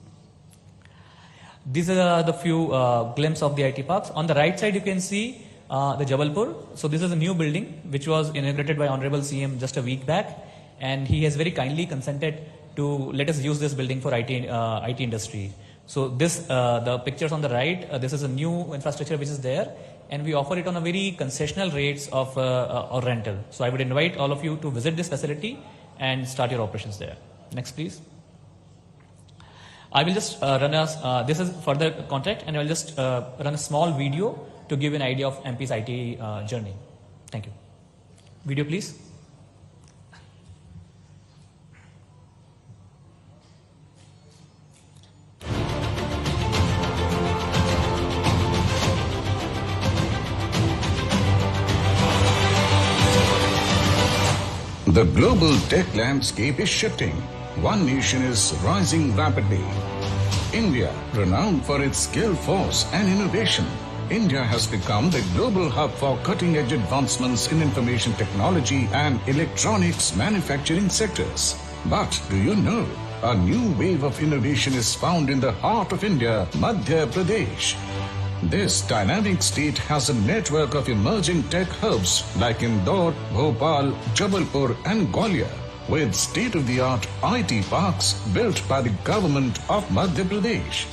These are the few glimpses of the IT parks. On the right side, you can see the Jabalpur. So this is a new building which was inaugurated by Honorable CM just a week back, and he has very kindly consented to let us use this building for IT industry. So this, the pictures on the right, this is a new infrastructure which is there, and we offer it on a very concessional rates of or rental. So I would invite all of you to visit this facility and start your operations there. Next, please. I will just run this is further contact, and I will just run a small video to give an idea of MP's IT journey. Thank you. Video, please. The global tech landscape is shifting. One nation is rising rapidly. India, renowned for its skill force and innovation, India has become the global hub for cutting-edge advancements in information technology and electronics manufacturing sectors. But do you know, a new wave of innovation is found in the heart of India, Madhya Pradesh. This dynamic state has a network of emerging tech hubs like Indore, Bhopal, Jabalpur and Gwalior, with state-of-the-art IT parks built by the government of Madhya Pradesh.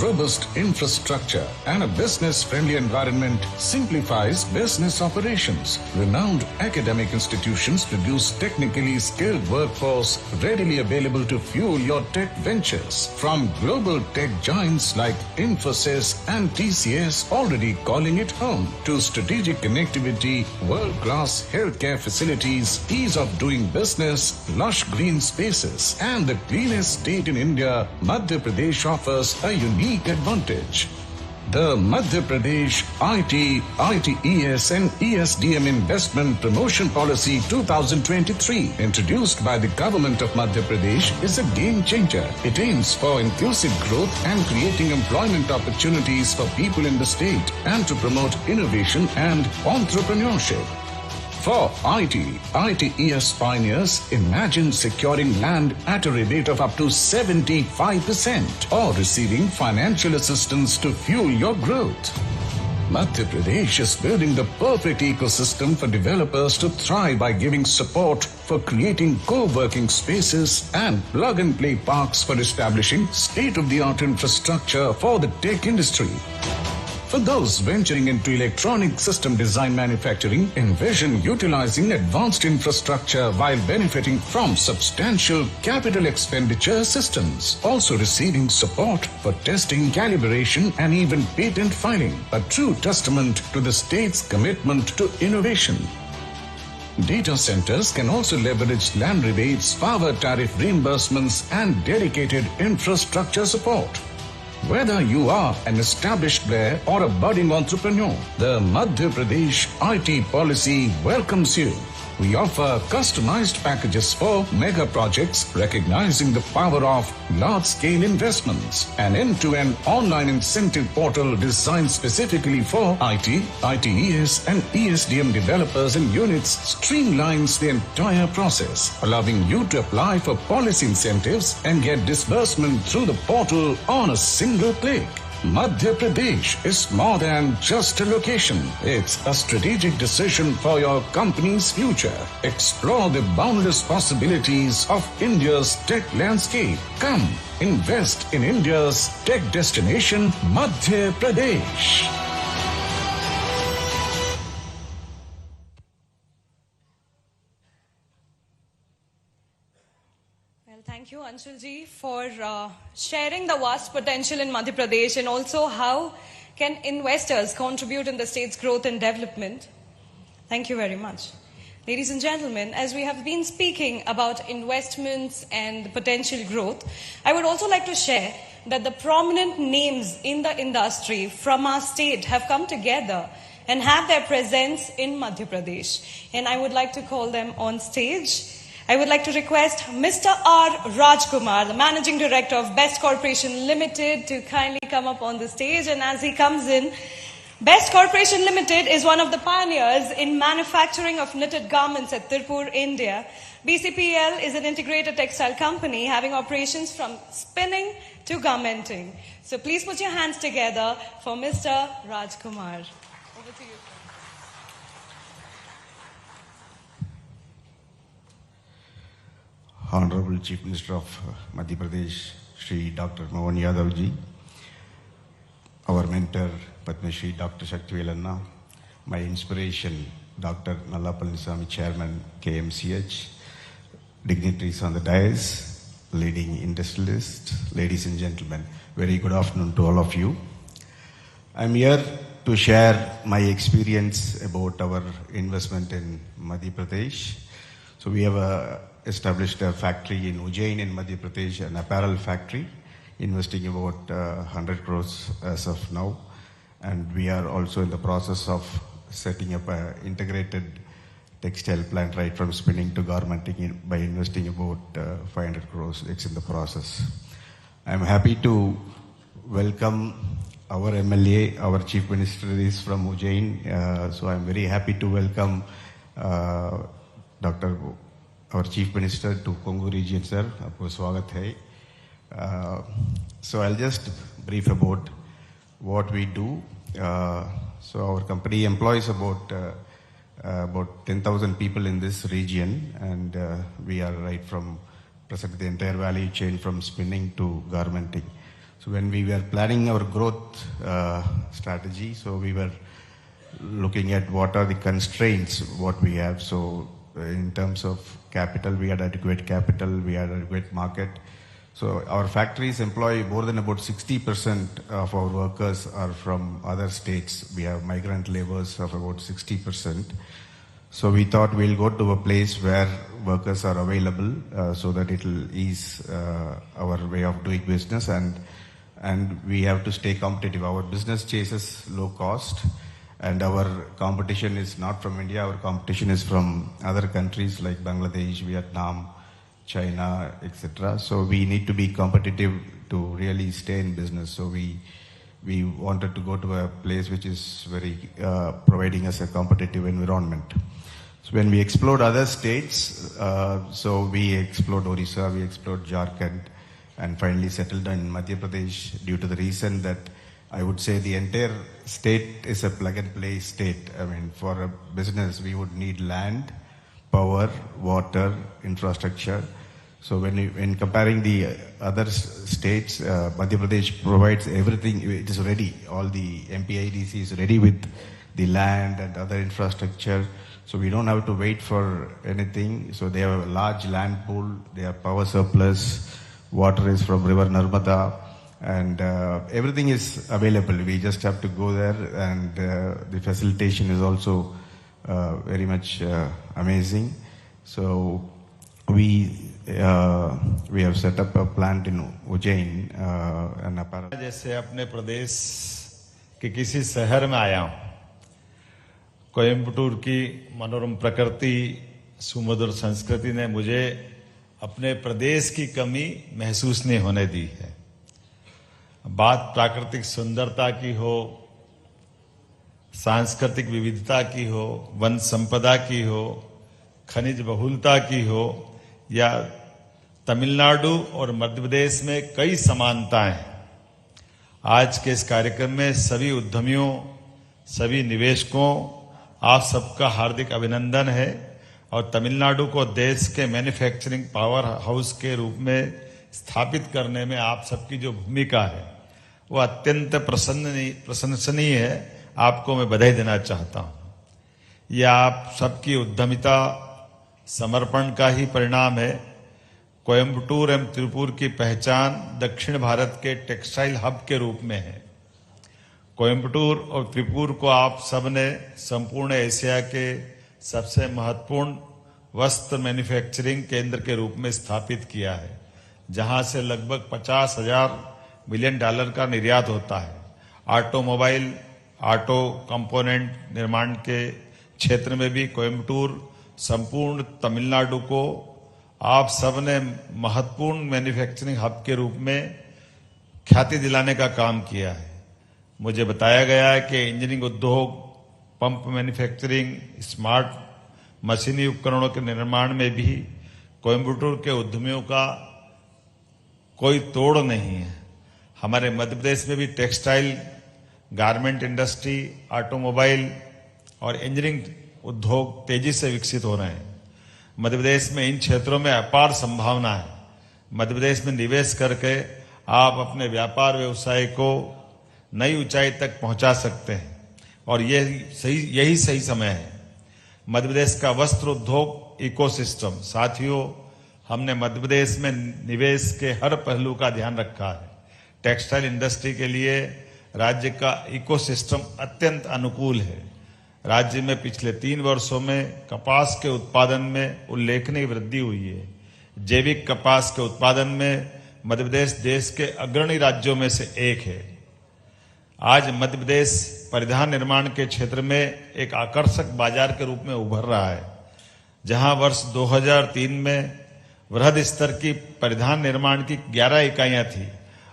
Robust infrastructure and a business-friendly environment simplifies business operations. Renowned academic institutions produce technically skilled workforce readily available to fuel your tech ventures. From global tech giants like Infosys and TCS already calling it home, to strategic connectivity, world-class healthcare facilities, ease of doing business, lush green spaces, and the cleanest state in India, Madhya Pradesh offers a unique advantage. The Madhya Pradesh IT, ITES and ESDM Investment Promotion Policy 2023, introduced by the government of Madhya Pradesh, is a game changer. It aims for inclusive growth and creating employment opportunities for people in the state, and to promote innovation and entrepreneurship. For ITES pioneers, imagine securing land at a rebate of up to 75% or receiving financial assistance to fuel your growth. Madhya Pradesh is building the perfect ecosystem for developers to thrive by giving support for creating co-working spaces and plug-and-play parks for establishing state-of-the-art infrastructure for the tech industry. For those venturing into electronic system design manufacturing, envision utilizing advanced infrastructure while benefiting from substantial capital expenditure assistance. Also receiving support for testing, calibration, and even patent filing, a true testament to the state's commitment to innovation. Data centers can also leverage land rebates, power tariff reimbursements, and dedicated infrastructure support. Whether you are an established player or a budding entrepreneur, the Madhya Pradesh IT policy welcomes you. We offer customized packages for mega projects, recognizing the power of large-scale investments. An end-to-end online incentive portal designed specifically for IT, ITES, and ESDM developers and units streamlines the entire process, allowing you to apply for policy incentives and get disbursement through the portal on a single click. Madhya Pradesh is more than just a location. It's a strategic decision for your company's future. Explore the boundless possibilities of India's tech landscape. Come, invest in India's tech destination, Madhya Pradesh. Thank you, Anshulji, for sharing the vast potential in Madhya Pradesh and also how can investors contribute in the state's growth and development. Thank you very much. Ladies and gentlemen, as we have been speaking about investments and potential growth, I would also like to share that the prominent names in the industry from our state have come together and have their presence in Madhya Pradesh. And I would like to call them on stage. I would like to request Mr. R. Rajkumar, the Managing Director of Best Corporation Limited, to kindly come up on the stage. And as he comes in, Best Corporation Limited is one of the pioneers in manufacturing of knitted garments at Tirupur, India. BCPL is an integrated textile company having operations from spinning to garmenting. So please put your hands together for Mr. Rajkumar. Over to you. Honorable Chief Minister of Madhya Pradesh, Shri Dr. Mohan Yadav ji, our mentor, Padma Shri Dr. Shaktivelanna, my inspiration, Dr. Nalla Palaniswamy, Chairman, KMCH, dignitaries on the dais, leading industrialists, ladies and gentlemen, very good afternoon to all of you. I'm here to share my experience about our investment in Madhya Pradesh. So we have established a factory in Ujjain in Madhya Pradesh, an apparel factory, investing about 100 crores as of now. And we are also in the process of setting up an integrated textile plant right from spinning to garmenting by investing about 500 crores. It's in the process. I'm happy to welcome our MLA, our Chief Minister is from Ujjain. So I'm very happy to welcome our Chief Minister to Kongu region, sir. Aapko swagat hai. So I'll just brief about what we do. So our company employs about 10,000 people in this region, and we are right from present the entire value chain from spinning to garmenting. So when we were planning our growth strategy, so we were looking at what are the constraints what we have. So in terms of capital, we had adequate capital, we had adequate market. So our factories employ more than about 60% of our workers are from other states. We have migrant laborers of about 60%. So we thought we'll go to a place where workers are available so that it will ease our way of doing business, and we have to stay competitive. Our business chases low cost, and our competition is not from India, our competition is from other countries like Bangladesh, Vietnam, China, etc. So we need to be competitive to really stay in business. So we wanted to go to a place which is very providing us a competitive environment. So when we explored other states, so we explored Orissa, we explored Jharkhand, and finally settled in Madhya Pradesh due to the reason that I would say the entire state is a plug-and-play state. I mean, for a business, we would need land, power, water, infrastructure. So when comparing the other states, Madhya Pradesh provides everything. It is ready. All the MPIDC is ready with the land and other infrastructure. So we don't have to wait for anything. So they have a large land pool. They have power surplus. Water is from River Narmada. And everything is available. We just have to go there, and the facilitation is also very much amazing. So we have set up a plant in Ujjain, an apparel. जैसे अपने प्रदेश के किसी शहर में आया हूं, कोयम्बटूर की मनोरम प्रकृति, सुमधुर संस्कृति ने मुझे अपने प्रदेश की कमी महसूस नहीं होने दी है। बात प्राकृतिक सुंदरता की हो, सांस्कृतिक विविधता की हो, वन संपदा की हो, खनिज बहुलता की हो, या तमिलनाडु और मध्य प्रदेश में कई समानताएं हैं। आज के इस कार्यक्रम में सभी उद्यमियों, सभी निवेशकों, आप सबका हार्दिक अभिनंदन है और तमिलनाडु को देश के मैन्युफैक्चरिंग पावर हाउस के रूप में स्थापित करने में आप सबकी जो भूमिका है वो अत्यंत प्रशंसनीय है। आपको मैं बधाई देना चाहता हूं। यह आप सबकी उद्यमिता, समर्पण का ही परिणाम है। कोयम्बटूर एवं त्रिपुर की पहचान दक्षिण भारत के टेक्सटाइल हब के रूप में है। कोयम्बटूर और त्रिपुर को आप सबने संपूर्ण एशिया के सबसे महत्वपूर्ण वस्त्र मैन्युफैक्चरिंग केंद्र के रूप में स्थापित किया है, जहां से लगभग 50,000 मिलियन डॉलर का निर्यात होता है। ऑटोमोबाइल, ऑटो कंपोनेंट निर्माण के क्षेत्र में भी कोयम्बटूर संपूर्ण तमिलनाडु को आप सबने महत्वपूर्ण मैन्युफैक्चरिंग हब के रूप में ख्याति दिलाने का काम किया है। मुझे बताया गया है कि इंजीनियरिंग उद्योग, पंप मैन्युफैक्चरिंग, स्मार्ट मशीनी उपकरणों के निर्माण में भी कोयम्बटूर के उद्यमियों का कोई तोड़ नहीं है। हमारे मध्य प्रदेश में भी टेक्सटाइल, गारमेंट इंडस्ट्री, ऑटोमोबाइल और इंजीनियरिंग उद्योग तेजी से विकसित हो रहे हैं। मध्य प्रदेश में इन क्षेत्रों में अपार संभावना है। मध्य प्रदेश में निवेश करके आप अपने व्यापार व्यवसाय को नई ऊंचाई तक पहुंचा सकते हैं और यही सही समय है। मध्य प्रदेश का वस्त्र उद्योग इकोसिस्टम, साथियों, हमने मध्य प्रदेश में निवेश के हर पहलू का ध्यान रखा है। टेक्सटाइल इंडस्ट्री के लिए राज्य का इकोसिस्टम अत्यंत अनुकूल है। राज्य में पिछले 3 वर्षों में कपास के उत्पादन में उल्लेखनीय वृद्धि हुई है। जैविक कपास के उत्पादन में मध्य प्रदेश देश के अग्रणी राज्यों में से एक है। आज मध्य प्रदेश परिधान निर्माण के क्षेत्र में एक आकर्षक बाजार के रूप में उभर रहा है, जहां वर्ष 2003 में वृहद स्तर की परिधान निर्माण की 11 इकाइयां थी,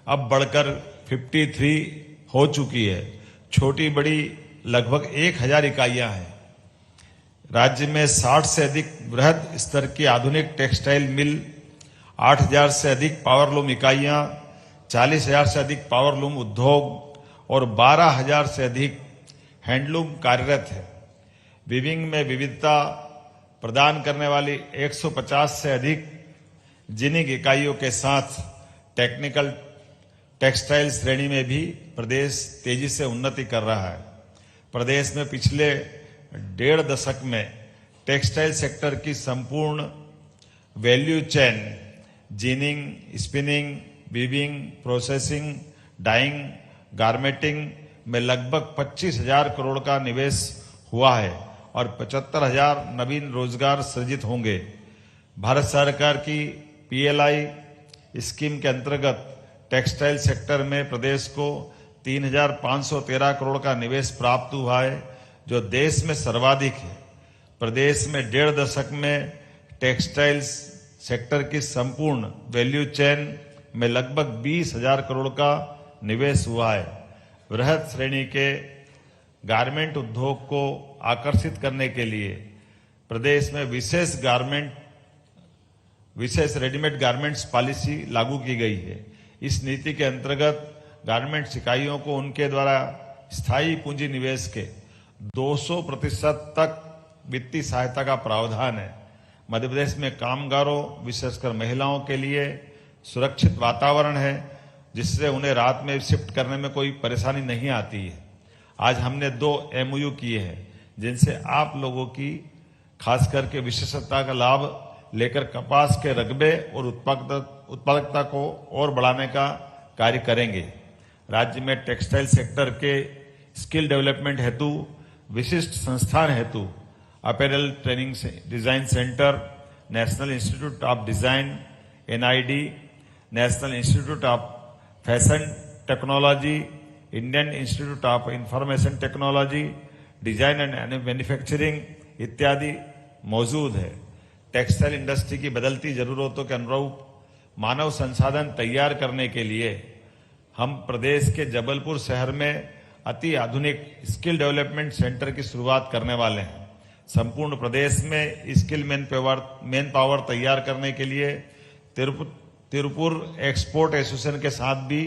अब बढ़कर 53 हो चुकी है। छोटी बड़ी लगभग 1000 इकाइयां हैं। राज्य में 60 से अधिक वृहद स्तर की आधुनिक टेक्सटाइल मिल, 8000 से अधिक पावरलूम इकाइयां, 40,000 से अधिक पावरलूम उद्योग और 12,000 से अधिक हैंडलूम कार्यरत है। वीविंग में विविधता प्रदान करने वाली 150 से अधिक जिनिंग इकाइयों के साथ टेक्निकल टेक्सटाइल श्रेणी में भी प्रदेश तेजी से उन्नति कर रहा है। प्रदेश में पिछले 1.5 दशक में टेक्सटाइल सेक्टर की संपूर्ण value chain, ginning, spinning, weaving, processing, dyeing, garmenting में लगभग 25,000 करोड़ का निवेश हुआ है और 75,000 नवीन रोजगार सृजित होंगे। भारत सरकार की PLI स्कीम के अंतर्गत टेक्सटाइल सेक्टर में प्रदेश को 3,513 करोड़ का निवेश प्राप्त हुआ है, जो देश में सर्वाधिक है। प्रदेश में 1.5 दशक में टेक्सटाइल सेक्टर की संपूर्ण वैल्यू चेन में लगभग 20,000 करोड़ का निवेश हुआ है। वृहद श्रेणी के गारमेंट उद्योग को आकर्षित करने के लिए प्रदेश में विशेष रेडीमेड गारमेंट्स पॉलिसी लागू की गई है। इस नीति के अंतर्गत गारमेंट्स इकाइयों को उनके द्वारा स्थायी पूंजी निवेश के 200% तक वित्तीय सहायता का प्रावधान है। मध्य प्रदेश में कामगारों, विशेषकर महिलाओं के लिए सुरक्षित वातावरण है, जिससे उन्हें रात में शिफ्ट करने में कोई परेशानी नहीं आती है। आज हमने 2 MOU किए हैं, जिनसे आप लोगों की खास करके विशेषता का लाभ लेकर कपास के रकबे और उत्पादकता को और बढ़ाने का कार्य करेंगे। राज्य में टेक्सटाइल सेक्टर के स्किल डेवलपमेंट हेतु विशिष्ट संस्थान हेतु Apparel Training Design Center, National Institute of Design, NID, National Institute of Fashion Technology, Indian Institute of Information Technology, Design and Manufacturing इत्यादि मौजूद है। टेक्सटाइल इंडस्ट्री की बदलती जरूरतों के अनुरूप मानव संसाधन तैयार करने के लिए हम प्रदेश के जबलपुर शहर में अति आधुनिक स्किल डेवलपमेंट सेंटर की शुरुआत करने वाले हैं। संपूर्ण प्रदेश में स्किल मैन पावर तैयार करने के लिए तिरुपुर एक्सपोर्ट एसोसिएशन के साथ भी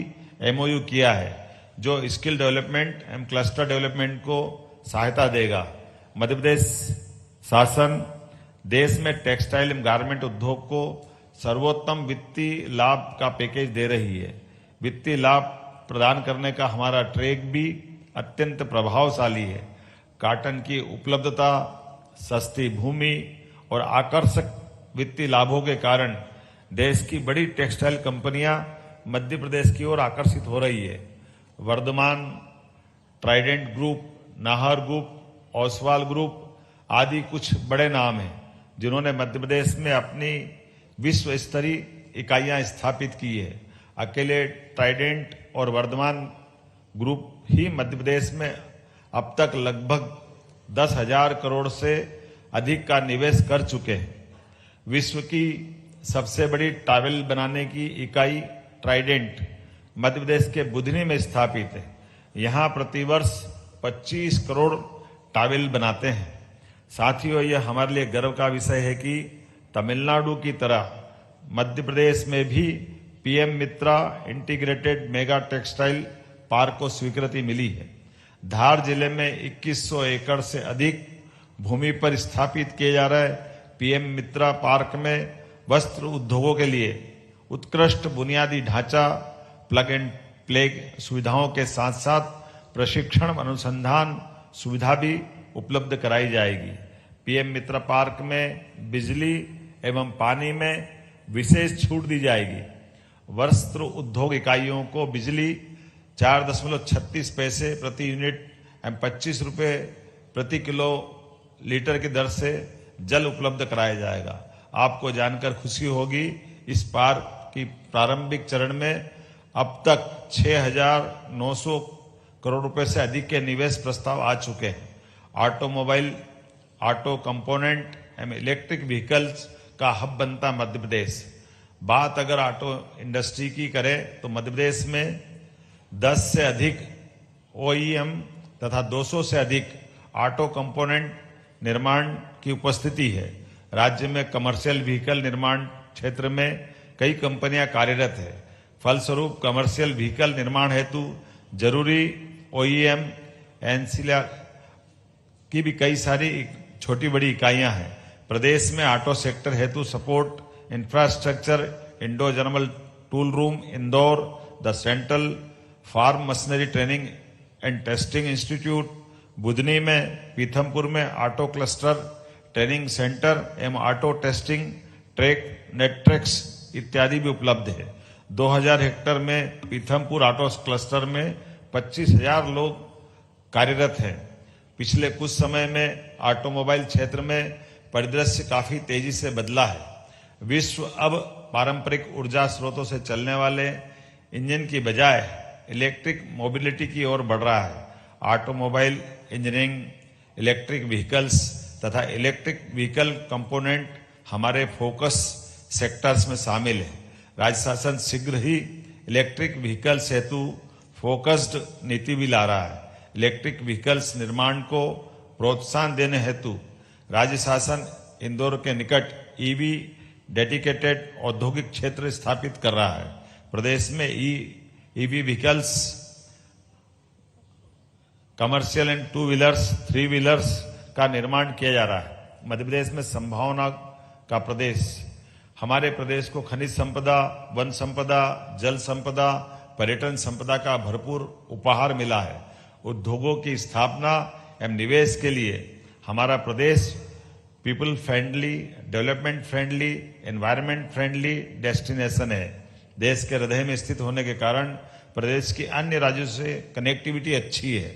MOU किया है, जो स्किल डेवलपमेंट एवं क्लस्टर डेवलपमेंट को सहायता देगा। मध्य प्रदेश शासन देश में टेक्सटाइल एवं गारमेंट उद्योग को सर्वोत्तम वित्तीय लाभ का पैकेज दे रही है। वित्तीय लाभ प्रदान करने का हमारा ट्रैक भी अत्यंत प्रभावशाली है। कॉटन की उपलब्धता, सस्ती भूमि और आकर्षक वित्तीय लाभों के कारण देश की बड़ी टेक्सटाइल कंपनियां मध्य प्रदेश की ओर आकर्षित हो रही है। Vardhman, Trident group, Nahar group, Oswal group आदि कुछ बड़े नाम हैं जिन्होंने मध्य प्रदेश में अपनी विश्व स्तरीय इकाइयां स्थापित की है। अकेले ट्राइडेंट और वर्धमान ग्रुप ही मध्य प्रदेश में अब तक लगभग 10,000 करोड़ से अधिक का निवेश कर चुके हैं। विश्व की सबसे बड़ी टॉवेल बनाने की इकाई ट्राइडेंट मध्य प्रदेश के बुधनी में स्थापित है। यहाँ प्रतिवर्ष 25 करोड़ टॉवेल बनाते हैं। साथियों, यह हमारे लिए गर्व का विषय है कि तमिलनाडु की तरह मध्य प्रदेश में भी PM मित्रा इंटीग्रेटेड मेगा टेक्सटाइल पार्क को स्वीकृति मिली है। धार जिले में 2100 एकड़ से अधिक भूमि पर स्थापित किए जा रहे PM मित्रा पार्क में वस्त्र उद्योगों के लिए उत्कृष्ट बुनियादी ढांचा, प्लग एंड प्ले सुविधाओं के साथ साथ प्रशिक्षण अनुसंधान सुविधा भी उपलब्ध कराई जाएगी। PM मित्रा पार्क में बिजली एवं पानी में विशेष छूट दी जाएगी। वस्त्र उद्योग इकाइयों को बिजली 4.36 पैसे प्रति यूनिट एवं 25 रुपये प्रति किलो लीटर की दर से जल उपलब्ध कराया जाएगा। आपको जानकर खुशी होगी, इस पार्क की प्रारंभिक चरण में अब तक 6,900 करोड़ रुपए से अधिक के निवेश प्रस्ताव आ चुके हैं। ऑटोमोबाइल, ऑटो कंपोनेंट एवं इलेक्ट्रिक व्हीकल्स का हब बनता मध्य प्रदेश। बात अगर ऑटो इंडस्ट्री की करें तो मध्य प्रदेश में 10 से अधिक OEM तथा 200 से अधिक ऑटो कंपोनेंट निर्माण की उपस्थिति है। राज्य में कमर्शियल व्हीकल निर्माण क्षेत्र में कई कंपनियां कार्यरत है। फलस्वरूप कमर्शियल व्हीकल निर्माण हेतु जरूरी OEM एनसीआर की भी कई सारी छोटी बड़ी इकाइयां हैं। प्रदेश में ऑटो सेक्टर हेतु support infrastructure Indo German tool room Indore, the central farm machinery training and testing institute Budhni में, पीथमपुर में ऑटो क्लस्टर ट्रेनिंग सेंटर एवं ऑटो टेस्टिंग ट्रैक नेटट्रैक्स इत्यादि भी उपलब्ध है। 2000 हेक्टेयर में पीथमपुर ऑटो क्लस्टर में 25,000 लोग कार्यरत हैं। पिछले कुछ समय में ऑटोमोबाइल क्षेत्र में परिदृश्य काफी तेजी से बदला है। विश्व अब पारंपरिक ऊर्जा स्रोतों से चलने वाले इंजन की बजाय इलेक्ट्रिक मोबिलिटी की ओर बढ़ रहा है। ऑटोमोबाइल इंजीनियरिंग, इलेक्ट्रिक व्हीकल्स तथा इलेक्ट्रिक व्हीकल कंपोनेंट हमारे फोकस सेक्टर्स में शामिल है। राज्य शासन शीघ्र ही इलेक्ट्रिक व्हीकल्स हेतु फोकस्ड नीति भी ला रहा है। इलेक्ट्रिक व्हीकल्स निर्माण को प्रोत्साहन देने हेतु राज्य शासन इंदौर के निकट EV डेडिकेटेड औद्योगिक क्षेत्र स्थापित कर रहा है। प्रदेश में EV vehicles, commercial and 2 wheelers, 3 wheelers का निर्माण किया जा रहा है। मध्य प्रदेश में संभावना का प्रदेश। हमारे प्रदेश को खनिज संपदा, वन संपदा, जल संपदा, पर्यटन संपदा का भरपूर उपहार मिला है। उद्योगों की स्थापना एवं निवेश के लिए हमारा प्रदेश people friendly, development friendly, environment friendly destination है। देश के हृदय में स्थित होने के कारण प्रदेश की अन्य राज्यों से कनेक्टिविटी अच्छी है।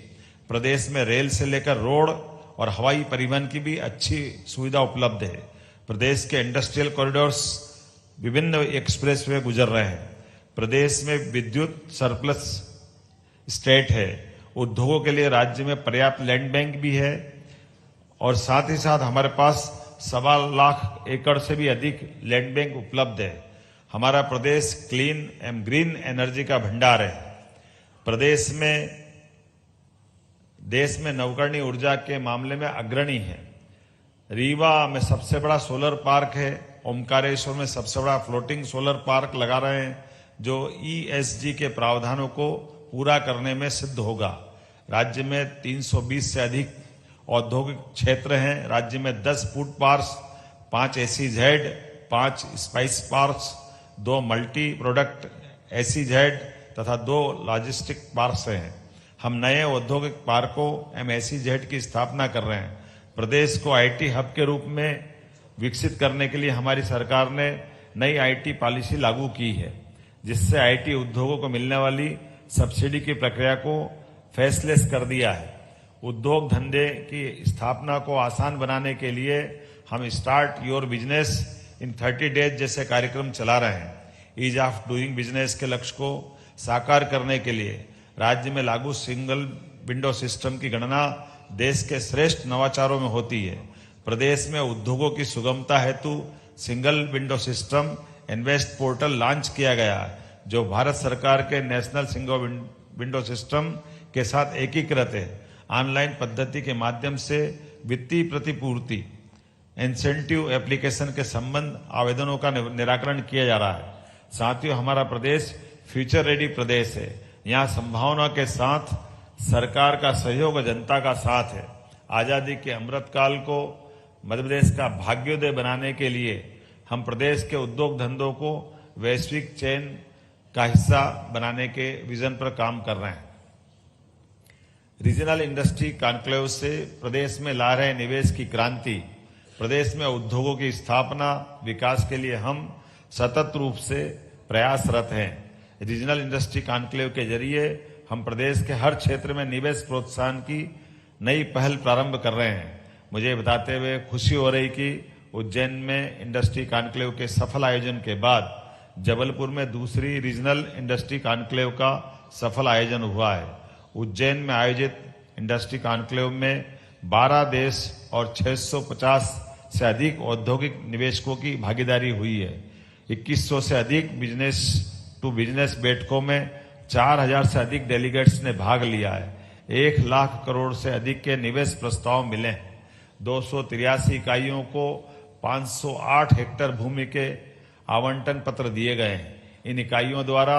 प्रदेश में रेल से लेकर रोड और हवाई परिवहन की भी अच्छी सुविधा उपलब्ध है। प्रदेश के इंडस्ट्रियल कॉरिडोर्स विभिन्न एक्सप्रेसवे गुजर रहे हैं। प्रदेश में विद्युत सरप्लस स्टेट है। उद्योगों के लिए राज्य में पर्याप्त लैंड बैंक भी है और साथ ही साथ हमारे पास 1.25 लाख एकड़ से भी अधिक लैंड बैंक उपलब्ध है। हमारा प्रदेश क्लीन एंड ग्रीन एनर्जी का भंडार है। प्रदेश में देश में नवकरणीय ऊर्जा के मामले में अग्रणी है। रीवा में सबसे बड़ा सोलर पार्क है। ओमकारेश्वर में सबसे बड़ा फ्लोटिंग सोलर पार्क लगा रहे हैं जो ESG के प्रावधानों को पूरा करने में सिद्ध होगा। राज्य में 320 से अधिक औद्योगिक क्षेत्र हैं। राज्य में 10 food parks, 5 SEZ, 5 spice parks, 2 multi product SEZ तथा 2 लॉजिस्टिक पार्क्स हैं। हम नए औद्योगिक पार्कों SEZ की स्थापना कर रहे हैं। प्रदेश को IT हब के रूप में विकसित करने के लिए हमारी सरकार ने नई IT पॉलिसी लागू की है, जिससे IT उद्योगों को मिलने वाली सब्सिडी की प्रक्रिया को फेसलेस कर दिया है। उद्योग धंधे की स्थापना को आसान बनाने के लिए हम start your business in 30 days जैसे कार्यक्रम चला रहे हैं। ईज ऑफ डूइंग बिजनेस के लक्ष्य को साकार करने के लिए राज्य में लागू सिंगल विंडो सिस्टम की गणना देश के श्रेष्ठ नवाचारों में होती है। प्रदेश में उद्योगों की सुगमता हेतु single window system invest portal launch किया गया है, जो भारत सरकार के नेशनल सिंगल विंडो सिस्टम के साथ एकीकृत है। ऑनलाइन पद्धति के माध्यम से वित्तीय प्रतिपूर्ति इंसेंटिव एप्लीकेशन के संबंध आवेदनों का निराकरण किया जा रहा है। साथियों, हमारा प्रदेश फ्यूचर रेडी प्रदेश है। यहाँ संभावना के साथ सरकार का सहयोग जनता का साथ है। आजादी के अमृत काल को मध्य प्रदेश का भाग्योदय बनाने के लिए हम प्रदेश के उद्योग धंधों को वैश्विक चेन का हिस्सा बनाने के विजन पर काम कर रहे हैं। रीजनल इंडस्ट्री कॉन्क्लेव से प्रदेश में ला रहे निवेश की क्रांति, प्रदेश में उद्योगों की स्थापना, विकास के लिए हम सतत रूप से प्रयासरत हैं। रीजनल इंडस्ट्री कॉन्क्लेव के जरिए हम प्रदेश के हर क्षेत्र में निवेश प्रोत्साहन की नई पहल प्रारंभ कर रहे हैं। मुझे बताते हुए खुशी हो रही कि उज्जैन में इंडस्ट्री कॉन्क्लेव के सफल आयोजन के बाद जबलपुर में दूसरी रीजनल इंडस्ट्री कॉन्क्लेव का सफल आयोजन हुआ है। उज्जैन में आयोजित इंडस्ट्री कॉन्क्लेव में 12 देश और 650 से अधिक औद्योगिक निवेशकों की भागीदारी हुई है। 2100 से अधिक बिजनेस टू बिजनेस बैठकों में 4000 से अधिक डेलीगेट्स ने भाग लिया है। 1 लाख करोड़ से अधिक के निवेश प्रस्ताव मिले हैं। 283 इकाइयों को 508 हेक्टेयर भूमि के आवंटन पत्र दिए गए हैं। इन इकाइयों द्वारा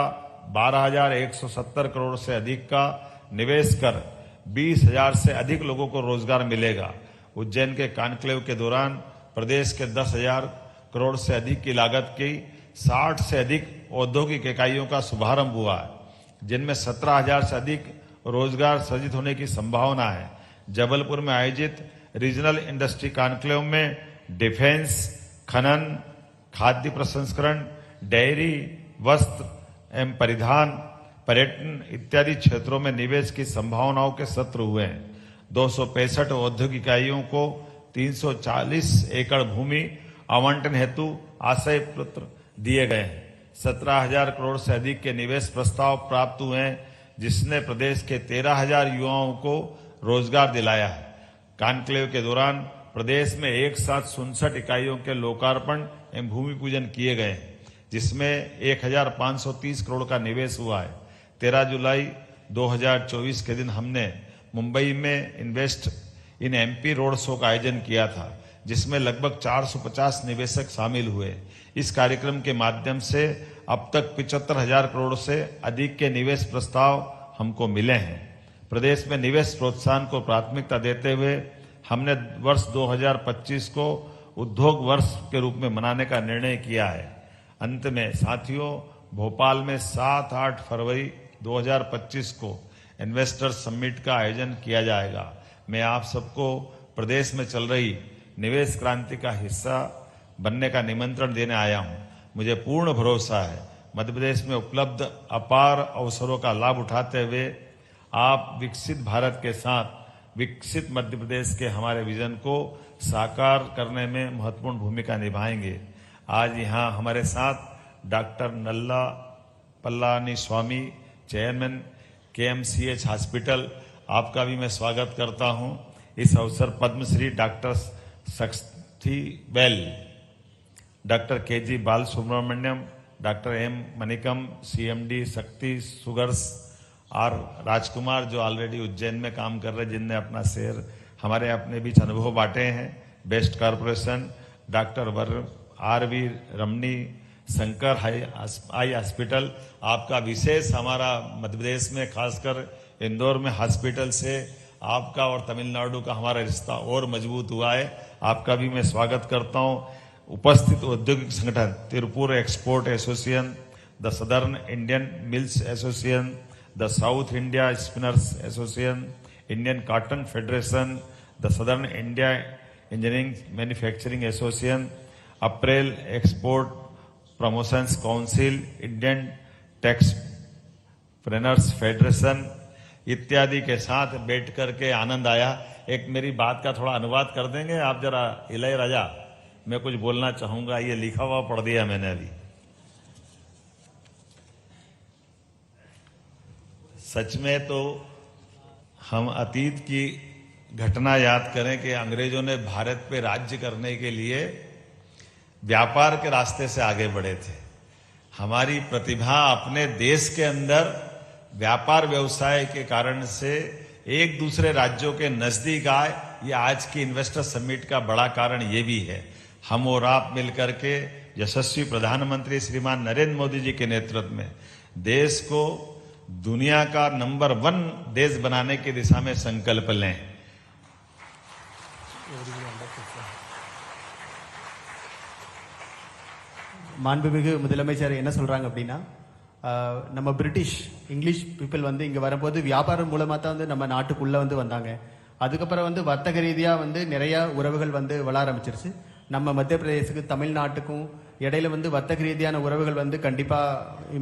12,170 करोड़ से अधिक का निवेश कर 20,000 से अधिक लोगों को रोजगार मिलेगा। उज्जैन के कॉन्क्लेव के दौरान प्रदेश के 10,000 करोड़ से अधिक की लागत की 60 से अधिक औद्योगिक इकाइयों का शुभारंभ हुआ है, जिनमें 17,000 से अधिक रोजगार सृजित होने की संभावना है। जबलपुर में आयोजित रीजनल इंडस्ट्री कॉन्क्लेव में डिफेंस, खनन, खाद्य प्रसंस्करण, डेयरी, वस्त्र एवं परिधान, पर्यटन इत्यादि क्षेत्रों में निवेश की संभावनाओं के सत्र हुए हैं। 265 औद्योगिक इकाइयों को 340 एकड़ भूमि आवंटन हेतु आशय पत्र दिए गए हैं। 17,000 करोड़ से अधिक के निवेश प्रस्ताव प्राप्त हुए हैं, जिसने प्रदेश के 13,000 युवाओं को रोजगार दिलाया है। कॉन्क्लेव के दौरान प्रदेश में एक साथ 67 इकाइयों के लोकार्पण एवं भूमि पूजन किए गए हैं, जिसमें 1,530 करोड़ का निवेश हुआ है। 13 जुलाई 2024 के दिन हमने मुंबई में invest in MP road show का आयोजन किया था, जिसमें लगभग 450 निवेशक शामिल हुए। इस कार्यक्रम के माध्यम से अब तक 75,000 करोड़ से अधिक के निवेश प्रस्ताव हमको मिले हैं। प्रदेश में निवेश प्रोत्साहन को प्राथमिकता देते हुए हमने वर्ष 2025 को उद्योग वर्ष के रूप में मनाने का निर्णय किया है। अंत में साथियों, भोपाल में 7-8 फरवरी 2025 को इन्वेस्टर समिट का आयोजन किया जाएगा। मैं आप सबको प्रदेश में चल रही निवेश क्रांति का हिस्सा बनने का निमंत्रण देने आया हूं। मुझे पूर्ण भरोसा है मध्य प्रदेश में उपलब्ध अपार अवसरों का लाभ उठाते हुए आप विकसित भारत के साथ विकसित मध्य प्रदेश के हमारे विजन को साकार करने में महत्वपूर्ण भूमिका निभाएंगे। आज यहाँ हमारे साथ doctor Nalla Palaniswami, chairman KMCH hospital, आपका भी मैं स्वागत करता हूं। इस अवसर Padmashri doctor Shakti Bel, doctor KG Balasubramaniam, doctor M Manickam, CMD Shakti sugars, और राजकुमार जो ऑलरेडी उज्जैन में काम कर रहे हैं, जिनने अपना शेयर हमारे अपने बीच अनुभव बांटे हैं, बेस्ट कॉरपोरेशन, डॉक्टर RV रमनी, शंकर आई हॉस्पिटल, आपका विशेष हमारा मध्य प्रदेश में खासकर इंदौर में हॉस्पिटल से आपका और तमिलनाडु का हमारा रिश्ता और मजबूत हुआ है। आपका भी मैं स्वागत करता हूं। उपस्थित औद्योगिक संगठन Tiruppur export association, the southern Indian mills association, the south India spinners association, Indian cotton federation, the southern India engineering manufacturing association, apparel export promotions council, Indian texpreneurs federation इत्यादि के साथ बैठ करके आनंद आया। एक मेरी बात का थोड़ा अनुवाद कर देंगे आप जरा? इलैयाराजा, मैं कुछ बोलना चाहूंगा, ये लिखा हुआ पढ़ दिया मैंने अभी। सच में तो हम अतीत की घटना याद करें कि अंग्रेजों ने भारत पे राज्य करने के लिए व्यापार के रास्ते से आगे बढ़े थे। हमारी प्रतिभा अपने देश के अंदर व्यापार व्यवसाय के कारण से एक दूसरे राज्यों के नजदीक आए। ये आज की इन्वेस्टर समिट का बड़ा कारण ये भी है। हम और आप मिलकर के यशस्वी प्रधानमंत्री श्रीमान नरेंद्र मोदी जी के नेतृत्व में देश को दुनिया का नंबर 1 देश बनाने की दिशा में संकल्प लें। மாண்புமிகு முதலமைச்சர் என்ன சொல்றாங்க அப்படின்னா, நம்ம பிரிட்டிஷ் இங்கிலீஷ் பீப்புள் வந்து இங்க வரும்போது வியாபாரம் மூலமா தான் வந்து நம்ம நாட்டுக்குள்ள வந்து வந்தாங்க. அதுக்கப்புறம் வந்து வர்த்தக ரீதியா வந்து நிறைய உறவுகள் வந்து வளர ஆரம்பிச்சிருச்சு. நம்ம மத்திய பிரதேசத்துக்கு தமிழ்நாட்டுக்கும் இடையில வந்து வர்த்தக ரீதியான உறவுகள் வந்து கண்டிப்பா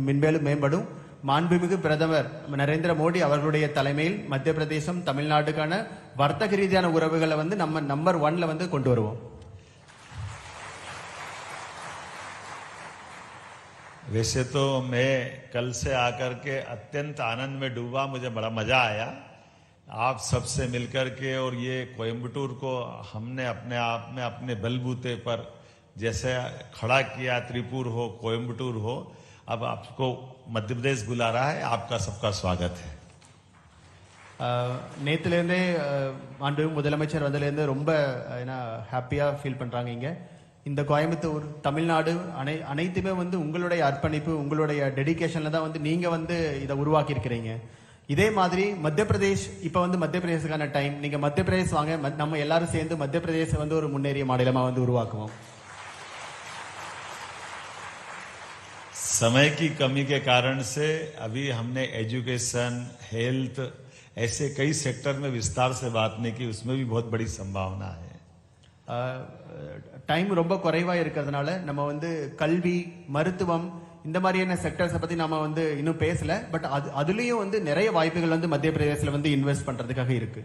மென்மேலும் மேம்படும். மாண்புமிகு பிரதமர் நரேந்திர மோடி அவர்களுடைய தலைமையில் மத்திய பிரதேசம் தமிழ்நாட்டுக்கான வர்த்தக ரீதியான உறவுகளை வந்து நம்ம நம்பர் 1ல வந்து கொண்டு வருவோம். वैसे तो मैं कल से आकर के अत्यंत आनंद में डूबा, मुझे बड़ा मजा आया आप सबसे मिलकर के। और ये कोयम्बटूर को हमने अपने आप में अपने बलबूते पर जैसे खड़ा किया, त्रिपुर हो, कोयम्बटूर हो, अब आपको मध्य प्रदेश बुला रहा है। आपका सबका स्वागत है। நேத்துலேருந்தே மாண்புமிகு முதலமைச்சர் வந்ததுலேருந்து ரொம்ப ஹாப்பியா ஃபீல் பண்றாங்க. இங்க இந்த கோயம்புத்தூர், தமிழ்நாடு அனைத்துமே வந்து உங்களுடைய அர்ப்பணிப்பு, உங்களுடைய டெடிகேஷன்ல தான் வந்து நீங்க வந்து இதை உருவாக்கி இருக்கிறீங்க. இதே மாதிரி மத்திய பிரதேஷ், இப்ப வந்து மத்திய பிரதேசத்துக்கான டைம். நீங்க மத்திய பிரதேஷ் வாங்க, நம்ம எல்லாரும் சேர்ந்து மத்திய பிரதேச வந்து ஒரு முன்னேறிய மாநிலமா வந்து உருவாக்குவோம். समय की कमी के कारण से अभी हमने एजुकेशन, हेल्थ, ऐसे कई सेक्टर में विस्तार से बात नहीं की, उसमें भी बहुत बड़ी संभावना है। டைம் ரொம்ப குறைவா இருக்கிறதுனால நம்ம வந்து கல்வி, மருத்துவம் இந்த மாதிரியான செக்டர்ஸை பத்தி நாம வந்து இன்னும் பேசல. பட் அதுலயும் வந்து நிறைய வாய்ப்புகள் வந்து மத்திய பிரதேசத்துல வந்து இன்வெஸ்ட் பண்றதுக்காக இருக்கு.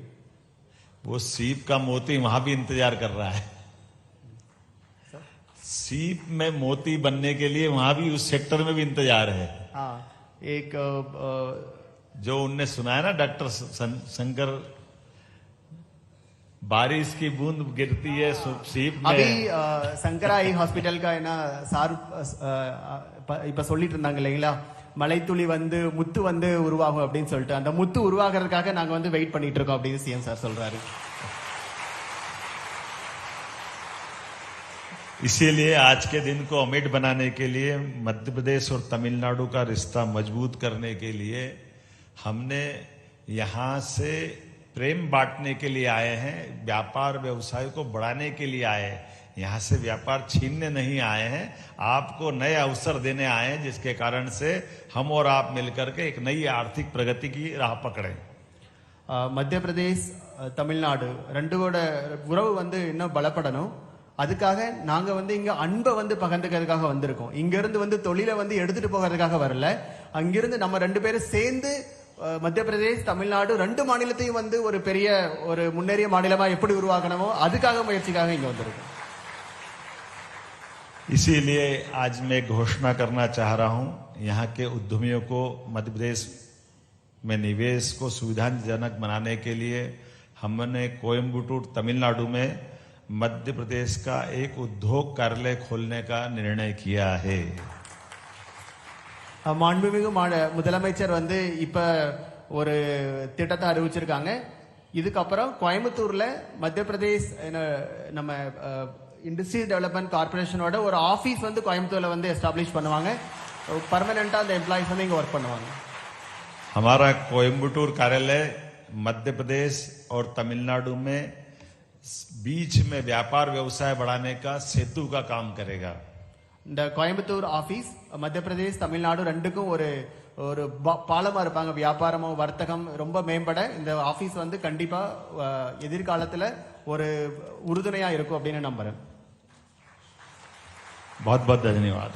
वो सीप का मोती वहां भी इंतजार कर रहा है। सीप में मोती बनने के लिए वहां भी उस सेक्टर में भी इंतजार है। एक जो उनने सुनाया ना डॉक्टर शंकर, बारिश की बूंद गिरती है सीप में। अभी சங்கராய் ஹாஸ்பிட்டல் का ना சார் இப்ப சொல்லிட்டு இருந்தாங்க இல்லைங்களா, மலைத்துளி வந்து முத்து வந்து உருவாகும் அப்படின்னு சொல்லிட்டு, அந்த முத்து உருவாகிறதுக்காக நாங்க வந்து வெயிட் பண்ணிட்டு இருக்கோம் அப்படின்னு சிஎம் சார் சொல்றாரு. इसीलिए आज के दिन को अमिट बनाने के लिए, मध्य प्रदेश और तमिलनाडु का रिश्ता मजबूत करने के लिए हमने यहां से प्रेम बांटने के लिए आए हैं, व्यापार व्यवसाय को बढ़ाने के लिए आए हैं। यहां से व्यापार छीनने नहीं आए हैं, आपको नए अवसर देने आए हैं, जिसके कारण से हम और आप मिलकर के एक नई आर्थिक प्रगति की राह पकड़े। மத்திய பிரதேஷ், தமிழ்நாடு ரெண்டோட உறவு வந்து இன்னும் பலப்படணும். அதுக்காக நாங்க வந்து இங்க அன்பை வந்து பகிர்ந்துக்கிறதுக்காக வந்திருக்கோம். இங்க இருந்து வந்து தொழிலை வந்து எடுத்துட்டு போகிறதுக்காக வரல. அங்கிருந்து நம்ம 2 பேரும் சேர்ந்து மத்திய பிரதேஷ் தமிழ்நாடு ரெண்டு மாநிலத்தையும் வந்து ஒரு பெரிய ஒரு முன்னேறிய மாநிலமா எப்படி உருவாக்கணுமோ அதுக்காக முயற்சிக்காக இங்க வந்திருக்கோம். इसीलिए आज मैं घोषणा करना चाह रहा हूं, यहाँ के उद्यमियों को मध्य प्रदेश में निवेश को सुविधाजनक बनाने के लिए हमने कोयम्बटूर तमिलनाडु में मध्य प्रदेश का एक उद्योग कार्यालय खोलने का निर्णय किया है. மாண்புமிகு முதலமைச்சர் வந்து இப்ப ஒரு திட்டத்தை அறிவிச்சிருக்காங்க. இதுக்கப்புறம் கோயம்புத்தூர்ல மத்திய பிரதேஷ் நம்ம இண்டஸ்ட்ரி டெவலப்மெண்ட் கார்பரேஷனோட ஒரு ஆபீஸ் வந்து கோயம்புத்தூர்ல வந்து எஸ்டாப்ளிஷ் பண்ணுவாங்க. परमानेंट அந்த எம்ப்ளாயிஸ் வந்து இங்க ஒர்க் பண்ணுவாங்க. हमारा कोयम्बटूर कार्यालय मध्य प्रदेश और तमिलनाडु में बीच में व्यापार व्यवसाय बढ़ाने का सेतु का काम करेगा. இந்த கோயம்புத்தூர் ஆபீஸ் மத்திய பிரதேஷ் தமிழ்நாடு ரெண்டுக்கும் ஒரு ஒரு பாலமா இருப்பாங்க. வியாபாரமோ வர்த்தகம் ரொம்ப மேம்பட இந்த ஆபீஸ் வந்து கண்டிப்பா எதிர்காலத்துல ஒரு உறுதுணையா இருக்கும் அப்படின்னு நம்புறேன். बहुत बहुत धन्यवाद.